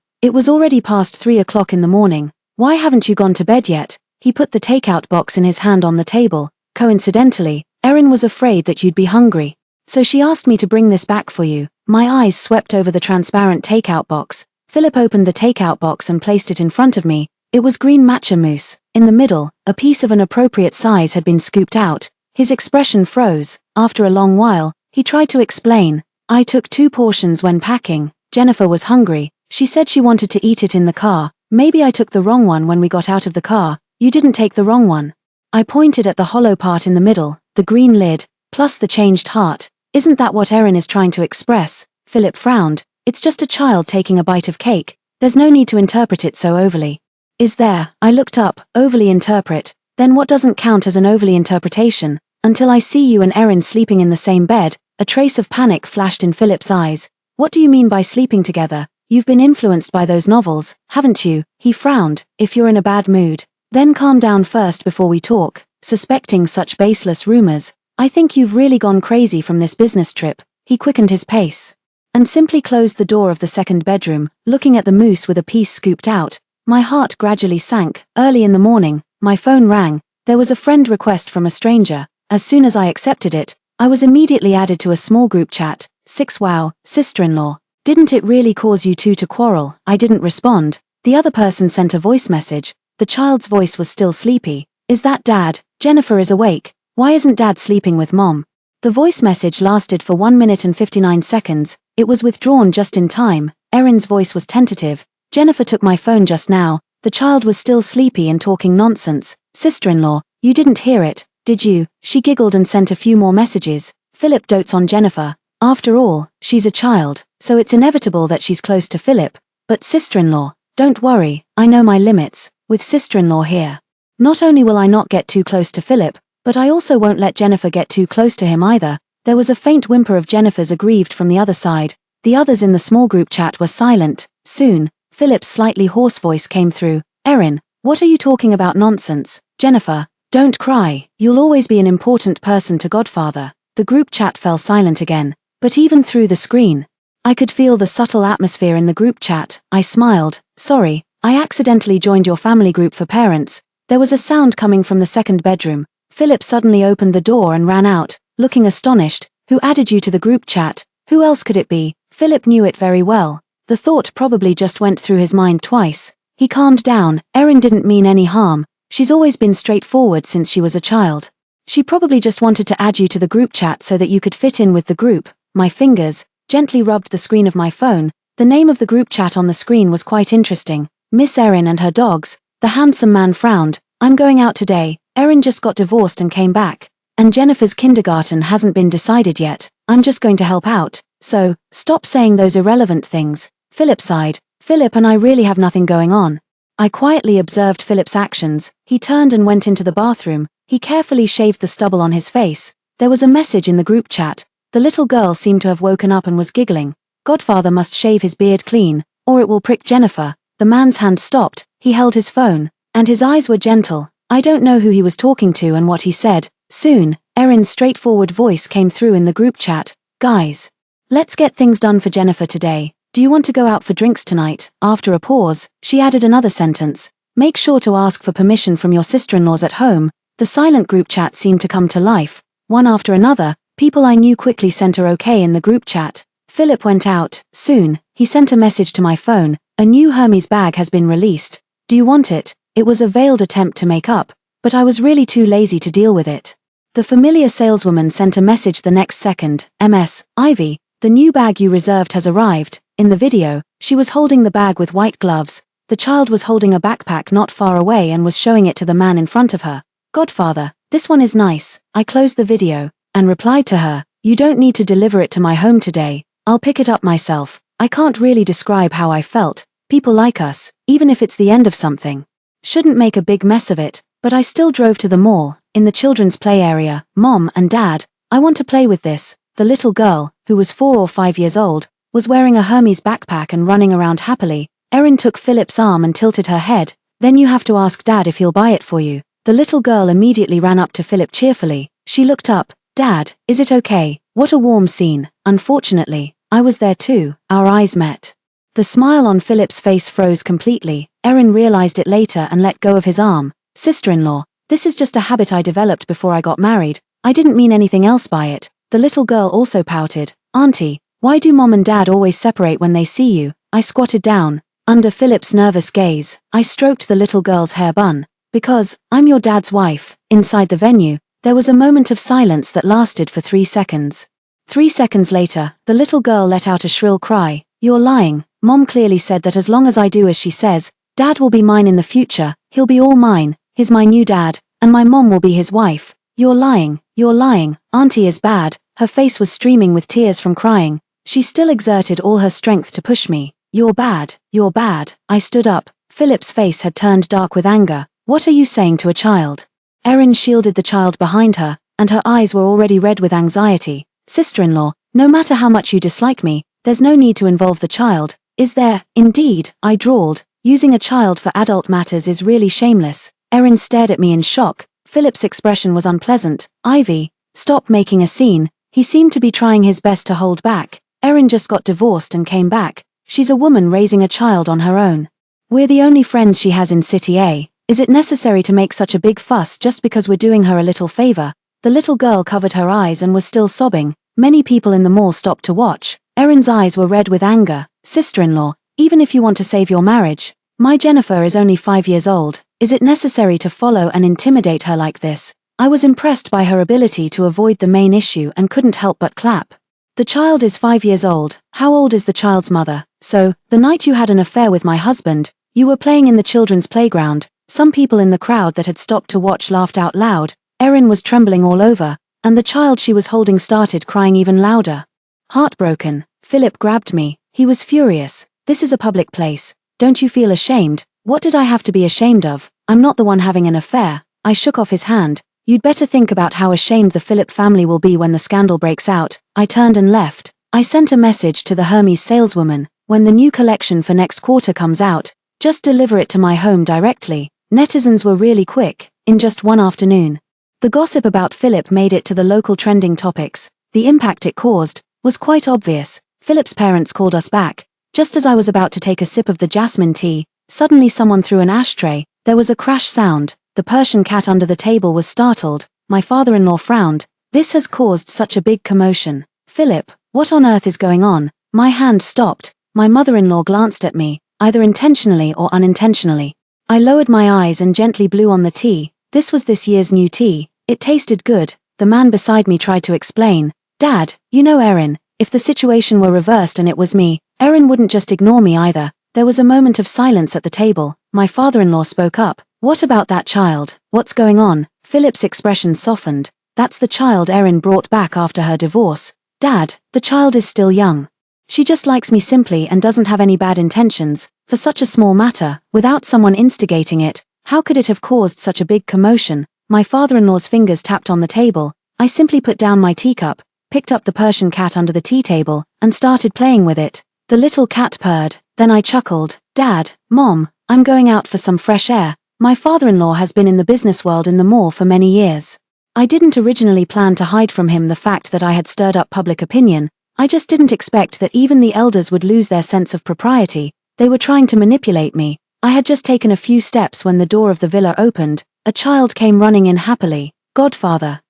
it was already past 3 o'clock in the morning. Why haven't you gone to bed yet? He put the takeout box in his hand on the table. Coincidentally, Erin was afraid that you'd be hungry, so she asked me to bring this back for you. My eyes swept over the transparent takeout box. Philip opened the takeout box and placed it in front of me. It was green matcha mousse. In the middle, a piece of an appropriate size had been scooped out. His expression froze. After a long while, he tried to explain. I took 2 portions when packing. Jennifer was hungry. She said she wanted to eat it in the car. Maybe I took the wrong one when we got out of the car. You didn't take the wrong one. I pointed at the hollow part in the middle, the green lid, plus the changed heart. Isn't that what Erin is trying to express? Philip frowned. It's just a child taking a bite of cake. There's no need to interpret it so overly. Is there? I looked up. Overly interpret. Then what doesn't count as an overly interpretation? Until I see you and Erin sleeping in the same bed. A trace of panic flashed in Philip's eyes. What do you mean by sleeping together? You've been influenced by those novels, haven't you? He frowned. If you're in a bad mood, then calm down first before we talk. Suspecting such baseless rumors, I think you've really gone crazy from this business trip. He quickened his pace and simply closed the door of the second bedroom, looking at the mousse with a piece scooped out. My heart gradually sank. Early in the morning, my phone rang. There was a friend request from a stranger. As soon as I accepted it, I was immediately added to a small group chat. 6 Wow, sister-in-law. Didn't it really cause you two to quarrel? I didn't respond. The other person sent a voice message. The child's voice was still sleepy. Is that Dad? Jennifer is awake. Why isn't Dad sleeping with Mom? The voice message lasted for 1 minute and 59 seconds. It was withdrawn just in time. Erin's voice was tentative. Jennifer took my phone just now. The child was still sleepy and talking nonsense. Sister-in-law, you didn't hear it, did you? She giggled and sent a few more messages. Philip dotes on Jennifer. After all, she's a child, so it's inevitable that she's close to Philip. But sister-in-law, don't worry, I know my limits. With sister-in-law here, not only will I not get too close to Philip, but I also won't let Jennifer get too close to him either. There was a faint whimper of Jennifer's aggrieved from the other side. The others in the small group chat were silent. Soon, Philip's slightly hoarse voice came through. Erin, what are you talking about nonsense? Jennifer, don't cry. You'll always be an important person to Godfather. The group chat fell silent again. But even through the screen, I could feel the subtle atmosphere in the group chat. I smiled. Sorry, I accidentally joined your family group for parents. There was a sound coming from the second bedroom. Philip suddenly opened the door and ran out, looking astonished. Who added you to the group chat? Who else could it be? Philip knew it very well. The thought probably just went through his mind twice. He calmed down. Erin didn't mean any harm. She's always been straightforward since she was a child. She probably just wanted to add you to the group chat so that you could fit in with the group. My fingers gently rubbed the screen of my phone. The name of the group chat on the screen was quite interesting. Miss Erin and her dogs. The handsome man frowned. I'm going out today. Erin just got divorced and came back. And Jennifer's kindergarten hasn't been decided yet. I'm just going to help out. So, stop saying those irrelevant things. Philip sighed. Philip and I really have nothing going on. I quietly observed Philip's actions. He turned and went into the bathroom. He carefully shaved the stubble on his face. There was a message in the group chat. The little girl seemed to have woken up and was giggling. Godfather must shave his beard clean, or it will prick Jennifer. The man's hand stopped. He held his phone, and his eyes were gentle. I don't know who he was talking to and what he said. Soon, Erin's straightforward voice came through in the group chat. Guys, let's get things done for Jennifer today. Do you want to go out for drinks tonight? After a pause, she added another sentence. Make sure to ask for permission from your sister-in-laws at home. The silent group chat seemed to come to life. One after another, people I knew quickly sent her okay in the group chat. Philip went out. Soon, he sent a message to my phone. A new Hermes bag has been released. Do you want it? It was a veiled attempt to make up, but I was really too lazy to deal with it. The familiar saleswoman sent a message the next second. MS, Ivy, the new bag you reserved has arrived. In the video, she was holding the bag with white gloves. The child was holding a backpack not far away and was showing it to the man in front of her. Godfather, this one is nice. I closed the video and replied to her, you don't need to deliver it to my home today. I'll pick it up myself. I can't really describe how I felt. People like us, even if it's the end of something, shouldn't make a big mess of it. But I still drove to the mall. In the children's play area, Mom and Dad, I want to play with this. The little girl, who was 4 or 5 years old, was wearing a Hermes backpack and running around happily. Erin took Philip's arm and tilted her head. Then you have to ask Dad if he'll buy it for you. The little girl immediately ran up to Philip cheerfully. She looked up. Dad, is it okay? What a warm scene. Unfortunately, I was there too. Our eyes met. The smile on Philip's face froze completely. Erin realized it later and let go of his arm. Sister-in-law, this is just a habit I developed before I got married. I didn't mean anything else by it. The little girl also pouted. Auntie, why do Mom and Dad always separate when they see you? I squatted down. Under Philip's nervous gaze, I stroked the little girl's hair bun. Because, I'm your dad's wife. Inside the venue, there was a moment of silence that lasted for 3 seconds. 3 seconds later, the little girl let out a shrill cry. You're lying. Mom clearly said that as long as I do as she says, Dad will be mine in the future. He'll be all mine. He's my new dad, and my mom will be his wife. You're lying. You're lying. Auntie is bad. Her face was streaming with tears from crying. She still exerted all her strength to push me. You're bad. You're bad. I stood up. Philip's face had turned dark with anger. What are you saying to a child? Erin shielded the child behind her, and her eyes were already red with anxiety. Sister-in-law, no matter how much you dislike me, there's no need to involve the child, is there? Indeed, I drawled. Using a child for adult matters is really shameless. Erin stared at me in shock. Philip's expression was unpleasant. Ivy, stop making a scene. He seemed to be trying his best to hold back. Erin just got divorced and came back. She's a woman raising a child on her own. We're the only friends she has in City A. Is it necessary to make such a big fuss just because we're doing her a little favor? The little girl covered her eyes and was still sobbing. Many people in the mall stopped to watch. Erin's eyes were red with anger. Sister-in-law, even if you want to save your marriage, my Jennifer is only 5 years old. Is it necessary to follow and intimidate her like this? I was impressed by her ability to avoid the main issue and couldn't help but clap. The child is 5 years old. How old is the child's mother? So, the night you had an affair with my husband, you were playing in the children's playground. Some people in the crowd that had stopped to watch laughed out loud. Erin was trembling all over, and the child she was holding started crying even louder. Heartbroken, Philip grabbed me. He was furious. This is a public place. Don't you feel ashamed? What did I have to be ashamed of? I'm not the one having an affair. I shook off his hand. You'd better think about how ashamed the Philip family will be when the scandal breaks out. I turned and left. I sent a message to the Hermes saleswoman. When the new collection for next quarter comes out, just deliver it to my home directly. Netizens were really quick. In just one afternoon, the gossip about Philip made it to the local trending topics. The impact it caused was quite obvious. Philip's parents called us back. Just as I was about to take a sip of the jasmine tea, suddenly someone threw an ashtray. There was a crash sound. The Persian cat under the table was startled. My father-in-law frowned. This has caused such a big commotion. Philip, what on earth is going on? My hand stopped. My mother-in-law glanced at me, either intentionally or unintentionally. I lowered my eyes and gently blew on the tea. This was this year's new tea. It tasted good. The man beside me tried to explain. Dad, you know Erin, if the situation were reversed and it was me, Erin wouldn't just ignore me either. There was a moment of silence at the table. My father-in-law spoke up. What about that child? What's going on? Philip's expression softened. That's the child Erin brought back after her divorce. Dad, the child is still young. She just likes me simply and doesn't have any bad intentions. For such a small matter, without someone instigating it, how could it have caused such a big commotion? My father-in-law's fingers tapped on the table. I simply put down my teacup, picked up the Persian cat under the tea table, and started playing with it. The little cat purred. Then I chuckled. Dad, Mom, I'm going out for some fresh air. My father-in-law has been in the business world in the mall for many years. I didn't originally plan to hide from him the fact that I had stirred up public opinion. I just didn't expect that even the elders would lose their sense of propriety. They were trying to manipulate me. I had just taken a few steps when the door of the villa opened. A child came running in happily. Godfather,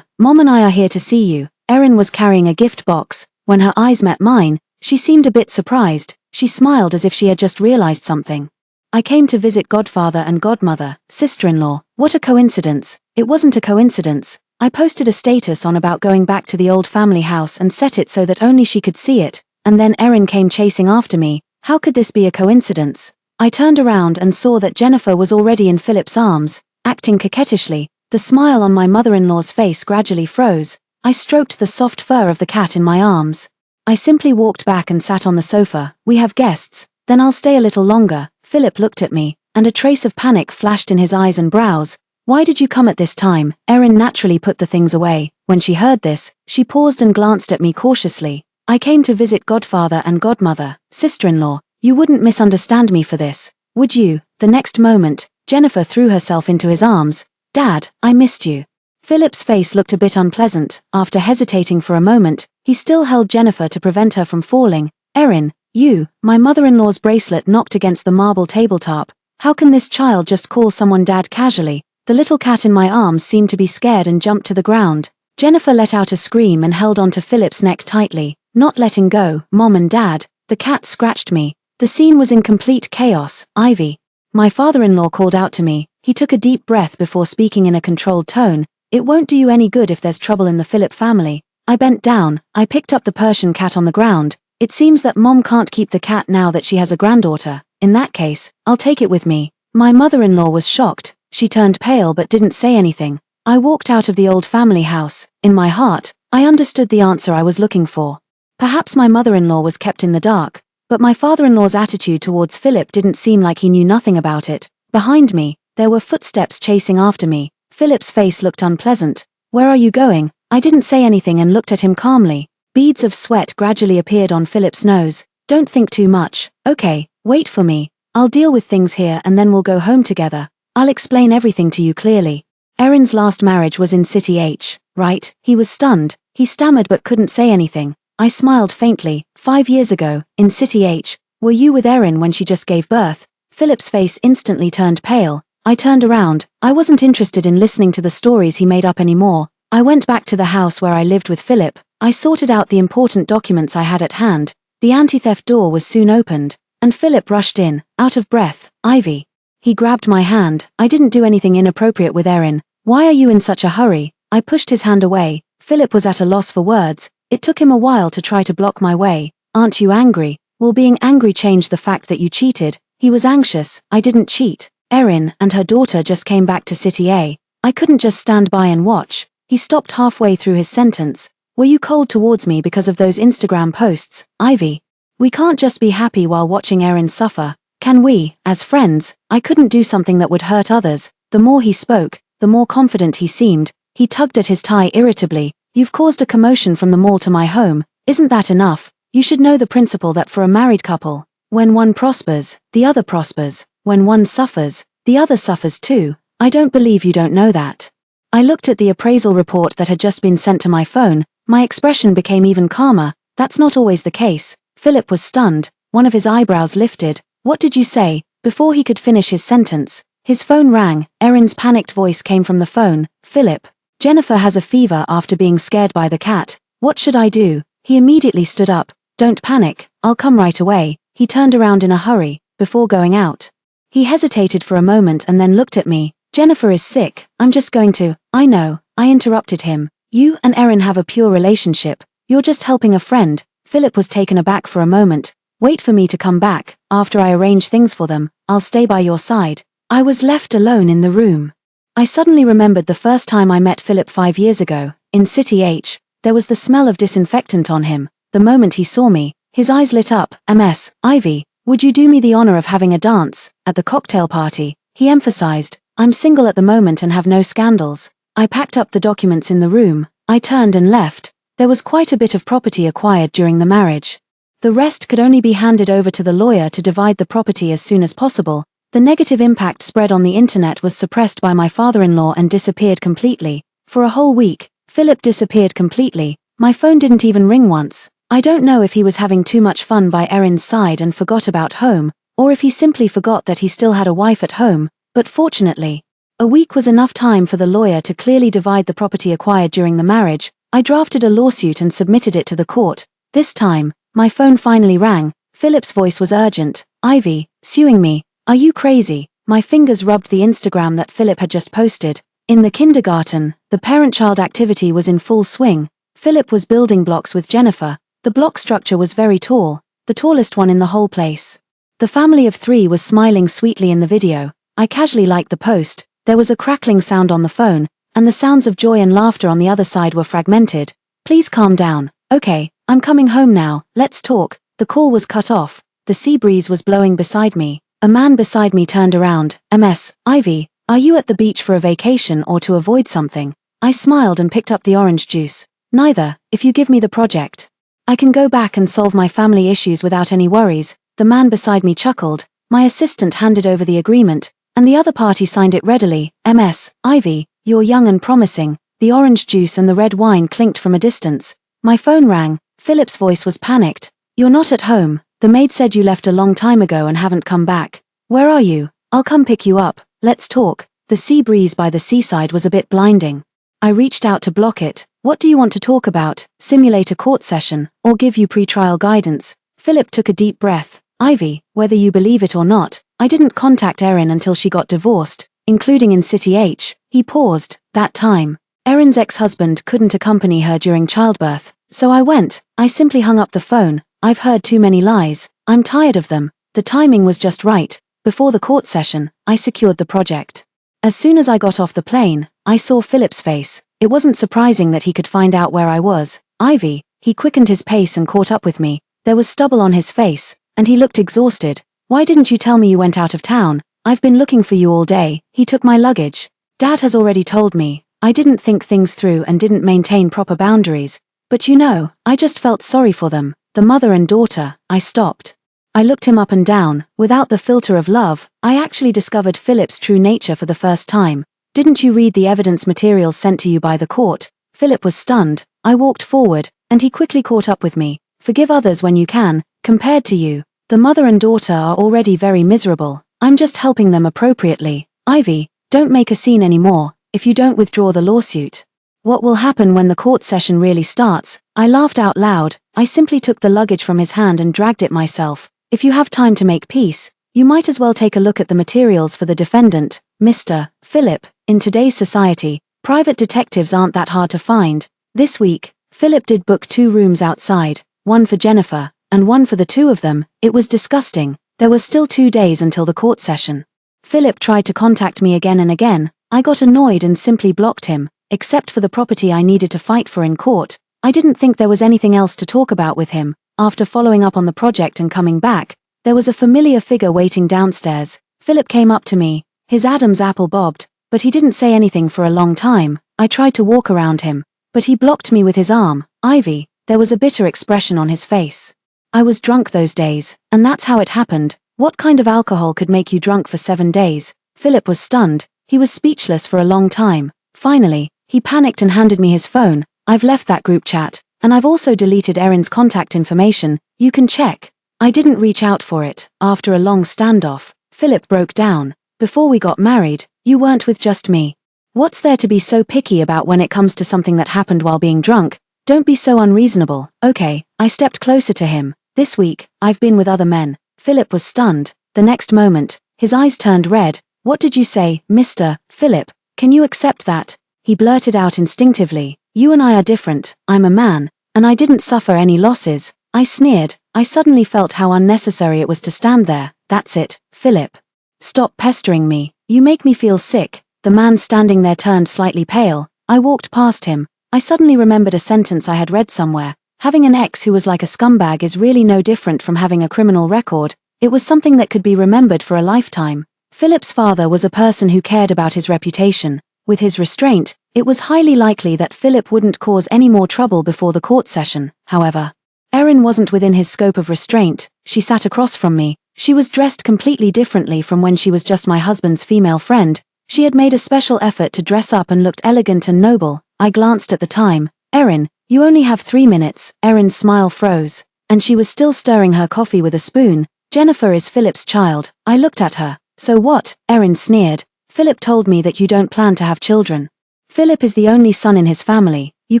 Mom and I are here to see you. Erin was carrying a gift box. When her eyes met mine, she seemed a bit surprised. She smiled as if she had just realized something. I came to visit Godfather and Godmother, sister-in-law. What a coincidence. It wasn't a coincidence. I posted a status on about going back to the old family house and set it so that only she could see it, and then Erin came chasing after me. How could this be a coincidence? I turned around and saw that Jennifer was already in Philip's arms, acting coquettishly. The smile on my mother-in-law's face gradually froze. I stroked the soft fur of the cat in my arms. I simply walked back and sat on the sofa. We have guests. Then I'll stay a little longer. Philip looked at me, and a trace of panic flashed in his eyes and brows. Why did you come at this time? Erin naturally put the things away. When she heard this, she paused and glanced at me cautiously. I came to visit Godfather and Godmother, sister-in-law. You wouldn't misunderstand me for this, would you? The next moment, Jennifer threw herself into his arms. Dad, I missed you. Philip's face looked a bit unpleasant. After hesitating for a moment, he still held Jennifer to prevent her from falling. Erin, you, my mother-in-law's bracelet knocked against the marble tabletop. How can this child just call someone dad casually? The little cat in my arms seemed to be scared and jumped to the ground. Jennifer let out a scream and held onto Philip's neck tightly, not letting go. Mom and Dad, the cat scratched me. The scene was in complete chaos. Ivy. My father-in-law called out to me. He took a deep breath before speaking in a controlled tone. It won't do you any good if there's trouble in the Philip family. I bent down. I picked up the Persian cat on the ground. It seems that Mom can't keep the cat now that she has a granddaughter. In that case, I'll take it with me. My mother-in-law was shocked. She turned pale but didn't say anything. I walked out of the old family house. In my heart, I understood the answer I was looking for. Perhaps my mother-in-law was kept in the dark, but my father-in-law's attitude towards Philip didn't seem like he knew nothing about it. Behind me, there were footsteps chasing after me. Philip's face looked unpleasant. Where are you going? I didn't say anything and looked at him calmly. Beads of sweat gradually appeared on Philip's nose. Don't think too much. Okay, wait for me. I'll deal with things here and then we'll go home together. I'll explain everything to you clearly. Erin's last marriage was in City H, right? He was stunned. He stammered but couldn't say anything. I smiled faintly. 5 years ago, in City H, were you with Erin when she just gave birth? Philip's face instantly turned pale. I turned around. I wasn't interested in listening to the stories he made up anymore. I went back to the house where I lived with Philip. I sorted out the important documents I had at hand. The anti-theft door was soon opened, and Philip rushed in, out of breath. Ivy. He grabbed my hand. I didn't do anything inappropriate with Erin. Why are you in such a hurry? I pushed his hand away. Philip was at a loss for words. It took him a while to try to block my way. Aren't you angry? Will being angry change the fact that you cheated? He was anxious. I didn't cheat. Erin and her daughter just came back to City A. I couldn't just stand by and watch. He stopped halfway through his sentence. Were you cold towards me because of those Instagram posts, Ivy? We can't just be happy while watching Erin suffer, can we? As friends, I couldn't do something that would hurt others. The more he spoke, the more confident he seemed. He tugged at his tie irritably. You've caused a commotion from the mall to my home. Isn't that enough? You should know the principle that for a married couple, when one prospers, the other prospers. When one suffers, the other suffers too. I don't believe you don't know that. I looked at the appraisal report that had just been sent to my phone. My expression became even calmer. That's not always the case. Philip was stunned. One of his eyebrows lifted. What did you say? Before he could finish his sentence, his phone rang. Erin's panicked voice came from the phone. Philip. Jennifer has a fever after being scared by the cat. What should I do? He immediately stood up. Don't panic, I'll come right away. He turned around in a hurry, before going out. He hesitated for a moment and then looked at me. Jennifer is sick, I'm just going to. I know, I interrupted him. You and Erin have a pure relationship. You're just helping a friend. Philip was taken aback for a moment. Wait for me to come back. After I arrange things for them, I'll stay by your side. I was left alone in the room. I suddenly remembered the first time I met Philip 5 years ago, in City H. There was the smell of disinfectant on him. The moment he saw me, his eyes lit up. Ms. Ivy, would you do me the honor of having a dance at the cocktail party? He emphasized. I'm single at the moment and have no scandals. I packed up the documents in the room. I turned and left. There was quite a bit of property acquired during the marriage. The rest could only be handed over to the lawyer to divide the property as soon as possible. The negative impact spread on the internet was suppressed by my father-in-law and disappeared completely. For a whole week, Philip disappeared completely. My phone didn't even ring once. I don't know if he was having too much fun by Erin's side and forgot about home, or if he simply forgot that he still had a wife at home, but fortunately, a week was enough time for the lawyer to clearly divide the property acquired during the marriage. I drafted a lawsuit and submitted it to the court. This time, my phone finally rang. Philip's voice was urgent. Ivy, suing me. Are you crazy? My fingers rubbed the Instagram that Philip had just posted. In the kindergarten, the parent-child activity was in full swing. Philip was building blocks with Jennifer. The block structure was very tall, the tallest one in the whole place. The family of 3 was smiling sweetly in the video. I casually liked the post. There was a crackling sound on the phone, and the sounds of joy and laughter on the other side were fragmented. Please calm down. Okay, I'm coming home now, let's talk. The call was cut off. The sea breeze was blowing beside me. A man beside me turned around. Ms. Ivy, are you at the beach for a vacation or to avoid something? I smiled and picked up the orange juice. Neither, if you give me the project. I can go back and solve my family issues without any worries. The man beside me chuckled. My assistant handed over the agreement, and the other party signed it readily. Ms. Ivy, you're young and promising. The orange juice and the red wine clinked from a distance. My phone rang. Philip's voice was panicked. You're not at home. The maid said you left a long time ago and haven't come back. Where are you? I'll come pick you up. Let's talk. The sea breeze by the seaside was a bit blinding. I reached out to block it. What do you want to talk about? Simulate a court session, or give you pre-trial guidance? Philip took a deep breath. Ivy, whether you believe it or not, I didn't contact Erin until she got divorced, including in City H. He paused. That time, Erin's ex-husband couldn't accompany her during childbirth, so I went. I simply hung up the phone. I've heard too many lies. I'm tired of them. The timing was just right. Before the court session, I secured the project. As soon as I got off the plane, I saw Philip's face. It wasn't surprising that he could find out where I was. Ivy, he quickened his pace and caught up with me. There was stubble on his face, and he looked exhausted. Why didn't you tell me you went out of town? I've been looking for you all day. He took my luggage. Dad has already told me. I didn't think things through and didn't maintain proper boundaries. But you know, I just felt sorry for them. The mother and daughter. I stopped. I looked him up and down. Without the filter of love, I actually discovered Philip's true nature for the first time. Didn't you read the evidence materials sent to you by the court? Philip was stunned. I walked forward, and he quickly caught up with me. Forgive others when you can. Compared to you, the mother and daughter are already very miserable. I'm just helping them appropriately. Ivy, don't make a scene anymore, if you don't withdraw the lawsuit. What will happen when the court session really starts? I laughed out loud. I simply took the luggage from his hand and dragged it myself. If you have time to make peace, you might as well take a look at the materials for the defendant, Mr. Philip. In today's society, private detectives aren't that hard to find. This week, Philip did book 2 rooms outside, one for Jennifer, and one for the 2 of them. It was disgusting. There were still 2 days until the court session. Philip tried to contact me again and again. I got annoyed and simply blocked him. Except for the property I needed to fight for in court, I didn't think there was anything else to talk about with him. After following up on the project and coming back, there was a familiar figure waiting downstairs. Philip came up to me. His Adam's apple bobbed, but he didn't say anything for a long time. I tried to walk around him, but he blocked me with his arm. Ivy, there was a bitter expression on his face. I was drunk those days, and that's how it happened. What kind of alcohol could make you drunk for 7 days? Philip was stunned. He was speechless for a long time. Finally, he panicked and handed me his phone. I've left that group chat, and I've also deleted Erin's contact information. You can check. I didn't reach out for it. After a long standoff, Philip broke down. Before we got married, you weren't with just me. What's there to be so picky about when it comes to something that happened while being drunk? Don't be so unreasonable. Okay, I stepped closer to him. This week, I've been with other men. Philip was stunned. The next moment, his eyes turned red. What did you say, Mr. Philip? Can you accept that? He blurted out instinctively. You and I are different. I'm a man, and I didn't suffer any losses. I sneered. I suddenly felt how unnecessary it was to stand there. That's it, Philip. Stop pestering me. You make me feel sick. The man standing there turned slightly pale. I walked past him. I suddenly remembered a sentence I had read somewhere. Having an ex who was like a scumbag is really no different from having a criminal record. It was something that could be remembered for a lifetime. Philip's father was a person who cared about his reputation. With his restraint, it was highly likely that Philip wouldn't cause any more trouble before the court session. However, Erin wasn't within his scope of restraint. She sat across from me. She was dressed completely differently from when she was just my husband's female friend. She had made a special effort to dress up and looked elegant and noble. I glanced at the time. Erin, you only have 3 minutes. Erin's smile froze, and she was still stirring her coffee with a spoon. Jennifer is Philip's child. I looked at her. So what? Erin sneered. Philip told me that you don't plan to have children. Philip is the only son in his family. You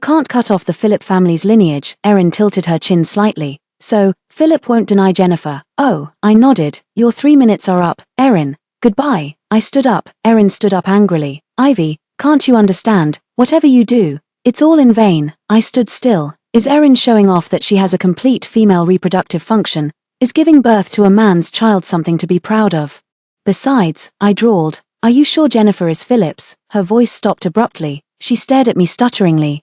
can't cut off the Philip family's lineage. Erin tilted her chin slightly. So, Philip won't deny Jennifer. Oh, I nodded. Your 3 minutes are up. Erin, goodbye. I stood up. Erin stood up angrily. Ivy, can't you understand? Whatever you do, it's all in vain. I stood still. Is Erin showing off that she has a complete female reproductive function? Is giving birth to a man's child something to be proud of? Besides, I drawled, are you sure Jennifer is Philip's? Her voice stopped abruptly. She stared at me stutteringly.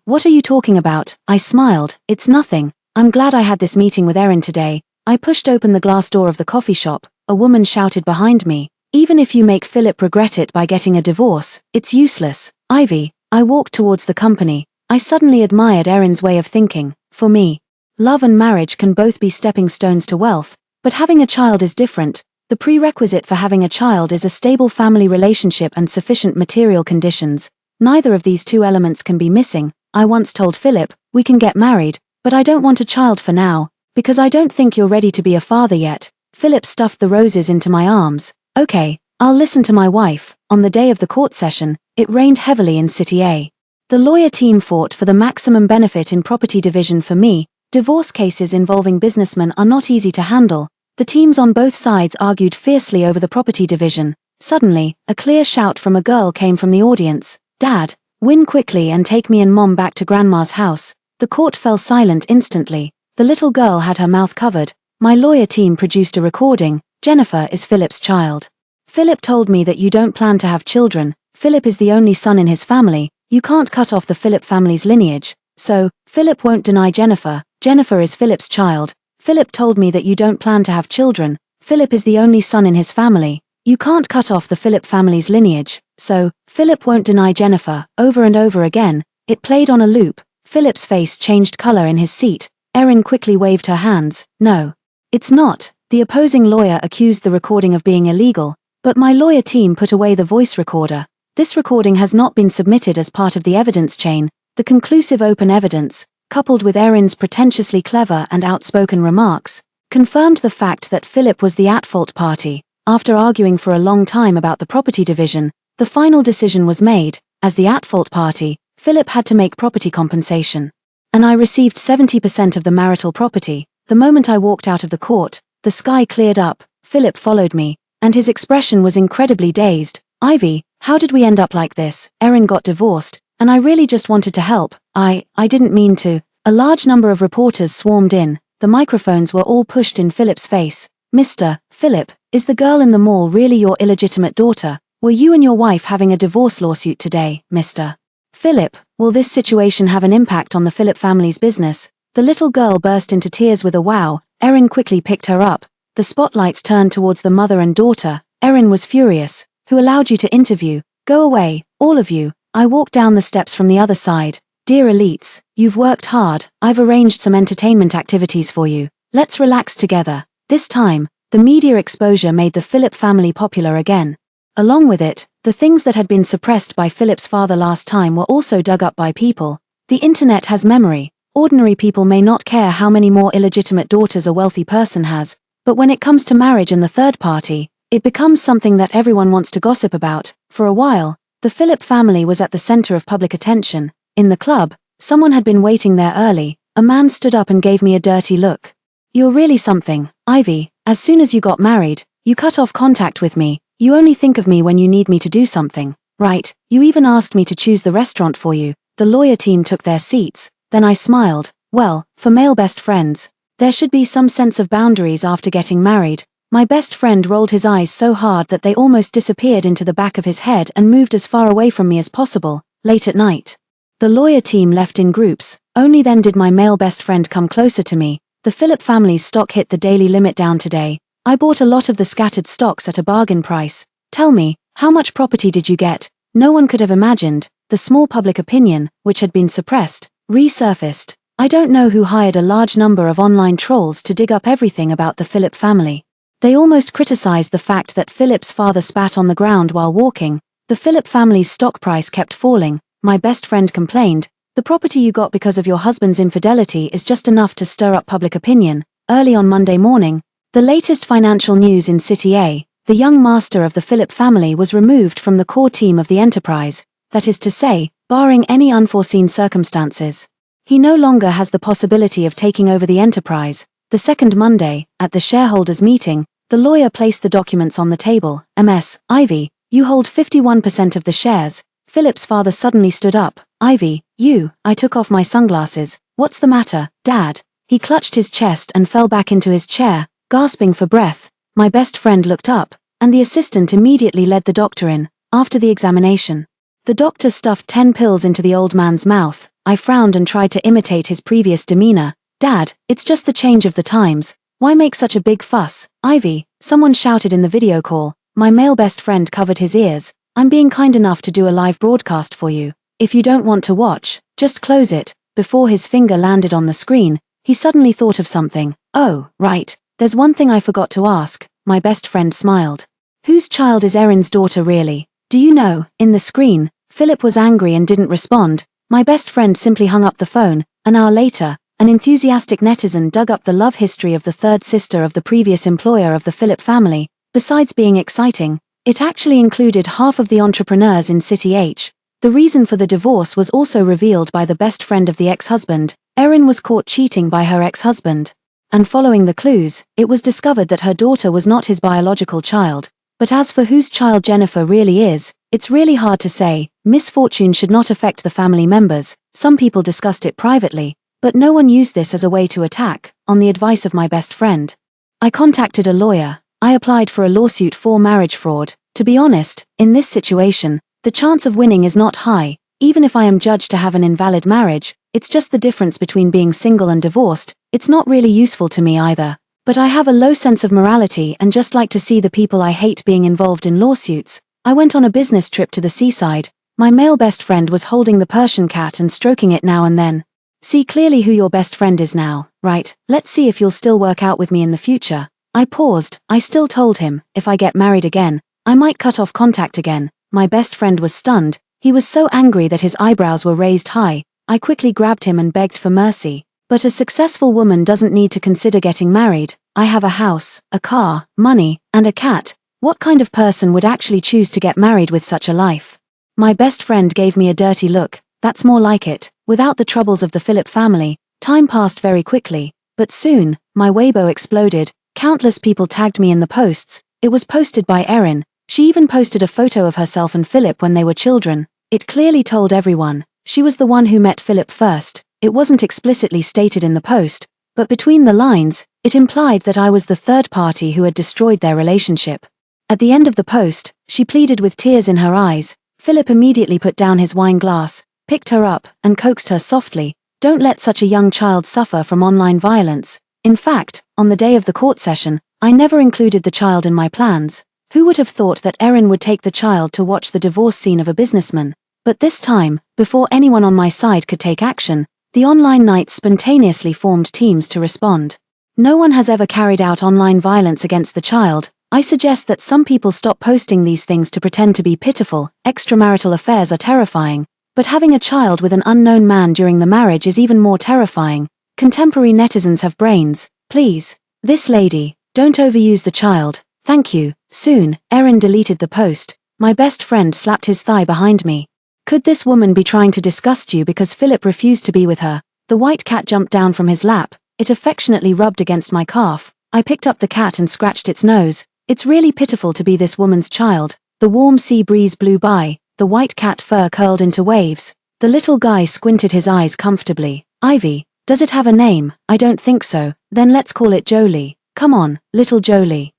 What are you talking about? I smiled. It's nothing. I'm glad I had this meeting with Erin today. I pushed open the glass door of the coffee shop. A woman shouted behind me. Even if you make Philip regret it by getting a divorce, it's useless. Ivy, I walked towards the company. I suddenly admired Erin's way of thinking. For me, love and marriage can both be stepping stones to wealth, but having a child is different. The prerequisite for having a child is a stable family relationship and sufficient material conditions. Neither of these two elements can be missing. I once told Philip, we can get married, but I don't want a child for now, because I don't think you're ready to be a father yet. Philip stuffed the roses into my arms. Okay, I'll listen to my wife. On the day of the court session, it rained heavily in City A. The lawyer team fought for the maximum benefit in property division for me. Divorce cases involving businessmen are not easy to handle. The teams on both sides argued fiercely over the property division. Suddenly, a clear shout from a girl came from the audience. Dad, win quickly and take me and Mom back to Grandma's house. The court fell silent instantly. The little girl had her mouth covered. My lawyer team produced a recording. Jennifer is Philip's child. Philip told me that you don't plan to have children. Philip is the only son in his family. You can't cut off the Philip family's lineage. So, Philip won't deny Jennifer. Jennifer is Philip's child. Philip told me that you don't plan to have children. Philip is the only son in his family. You can't cut off the Philip family's lineage. So, Philip won't deny Jennifer. Over and over again, it played on a loop. Philip's face changed color in his seat. Erin quickly waved her hands. No. It's not. The opposing lawyer accused the recording of being illegal, but my lawyer team put away the voice recorder. This recording has not been submitted as part of the evidence chain. The conclusive open evidence, coupled with Erin's pretentiously clever and outspoken remarks, confirmed the fact that Philip was the at-fault party. After arguing for a long time about the property division, the final decision was made. As the at-fault party, Philip had to make property compensation. And I received 70% of the marital property. The moment I walked out of the court, the sky cleared up. Philip followed me, and his expression was incredibly dazed. Ivy, how did we end up like this? Erin got divorced, and I really just wanted to help. I didn't mean to. A large number of reporters swarmed in. The microphones were all pushed in Philip's face. Mr. Philip, is the girl in the mall really your illegitimate daughter? Were you and your wife having a divorce lawsuit today, Mr. Philip? Will this situation have an impact on the Philip family's business? The little girl burst into tears with a wow. Erin quickly picked her up. The spotlights turned towards the mother and daughter. Erin was furious. Who allowed you to interview? Go away, all of you. I walked down the steps from the other side. Dear elites, you've worked hard. I've arranged some entertainment activities for you. Let's relax together. This time, the media exposure made the Philip family popular again. Along with it, the things that had been suppressed by Philip's father last time were also dug up by people. The internet has memory. Ordinary people may not care how many more illegitimate daughters a wealthy person has, but when it comes to marriage and the third party, it becomes something that everyone wants to gossip about. For a while, The Phillip family was at the center of public attention. In the club, someone had been waiting there early. A man stood up and gave me a dirty look. "You're really something, Ivy. As soon as you got married, you cut off contact with me. You only think of me when you need me to do something, right? You even asked me to choose the restaurant for you." The lawyer team took their seats. Then I smiled. Well, for male best friends, there should be some sense of boundaries after getting married. My best friend rolled his eyes so hard that they almost disappeared into the back of his head and moved as far away from me as possible. Late at night, the lawyer team left in groups. Only then did my male best friend come closer to me. "The Phillip family's stock hit the daily limit down today. I bought a lot of the scattered stocks at a bargain price. Tell me, how much property did you get?" No one could have imagined. The small public opinion, which had been suppressed, resurfaced. I don't know who hired a large number of online trolls to dig up everything about the Phillip family. They almost criticized the fact that Phillip's father spat on the ground while walking. The Phillip family's stock price kept falling. My best friend complained, "The property you got because of your husband's infidelity is just enough to stir up public opinion." Early on Monday morning, the latest financial news in City A, the young master of the Phillip family was removed from the core team of the enterprise, that is to say, barring any unforeseen circumstances. He no longer has the possibility of taking over the enterprise. The second Monday, at the shareholders' meeting, the lawyer placed the documents on the table. "Ms. Ivy, you hold 51% of the shares." Phillip's father suddenly stood up. "Ivy, you." I took off my sunglasses. "What's the matter, Dad?" He clutched his chest and fell back into his chair, gasping for breath. My best friend looked up, and the assistant immediately led the doctor in. After the examination, the doctor stuffed 10 pills into the old man's mouth. I frowned and tried to imitate his previous demeanor. "Dad, it's just the change of the times. Why make such a big fuss?" "Ivy," someone shouted in the video call. My male best friend covered his ears. "I'm being kind enough to do a live broadcast for you. If you don't want to watch, just close it." Before his finger landed on the screen, he suddenly thought of something. "Oh, right, there's one thing I forgot to ask." My best friend smiled. "Whose child is Erin's daughter really? Do you know?" In the screen, Phillip was angry and didn't respond. My best friend simply hung up the phone. An hour later, an enthusiastic netizen dug up the love history of the third sister of the previous employer of the Phillip family. Besides being exciting, it actually included half of the entrepreneurs in City H. The reason for the divorce was also revealed by the best friend of the ex-husband. Erin was caught cheating by her ex-husband. And following the clues, it was discovered that her daughter was not his biological child. But as for whose child Jennifer really is, it's really hard to say. Misfortune should not affect the family members. Some people discussed it privately, but no one used this as a way to attack. On the advice of my best friend, I contacted a lawyer. I applied for a lawsuit for marriage fraud. To be honest, in this situation, the chance of winning is not high. Even if I am judged to have an invalid marriage, it's just the difference between being single and divorced. It's not really useful to me either. But I have a low sense of morality and just like to see the people I hate being involved in lawsuits. I went on a business trip to the seaside. My male best friend was holding the Persian cat and stroking it now and then. "See clearly who your best friend is now, right? Let's see if you'll still work out with me in the future." I paused. I still told him, if I get married again, I might cut off contact again. My best friend was stunned. He was so angry that his eyebrows were raised high. I quickly grabbed him and begged for mercy. "But a successful woman doesn't need to consider getting married. I have a house, a car, money, and a cat. What kind of person would actually choose to get married with such a life?" My best friend gave me a dirty look. "That's more like it." Without the troubles of the Phillip family, time passed very quickly. But soon, my Weibo exploded. Countless people tagged me in the posts. It was posted by Erin. She even posted a photo of herself and Phillip when they were children. It clearly told everyone she was the one who met Phillip first. It wasn't explicitly stated in the post, but between the lines, it implied that I was the third party who had destroyed their relationship. At the end of the post, she pleaded with tears in her eyes. Phillip immediately put down his wine glass, picked her up, and coaxed her softly. "Don't let such a young child suffer from online violence." In fact, on the day of the court session, I never included the child in my plans. Who would have thought that Erin would take the child to watch the divorce scene of a businessman? But this time, before anyone on my side could take action, the online knights spontaneously formed teams to respond. No one has ever carried out online violence against the child. I suggest that some people stop posting these things to pretend to be pitiful. Extramarital affairs are terrifying, but having a child with an unknown man during the marriage is even more terrifying. Contemporary netizens have brains. Please. This lady, don't overuse the child. Thank you. Soon, Erin deleted the post. My best friend slapped his thigh behind me. Could this woman be trying to disgust you because Philip refused to be with her? The white cat jumped down from his lap. It affectionately rubbed against my calf. I picked up the cat and scratched its nose. It's really pitiful to be this woman's child. The warm sea breeze blew by. The white cat fur curled into waves. The little guy squinted his eyes comfortably. Ivy, does it have a name? I don't think so. Then let's call it Jolie. Come on, little Jolie.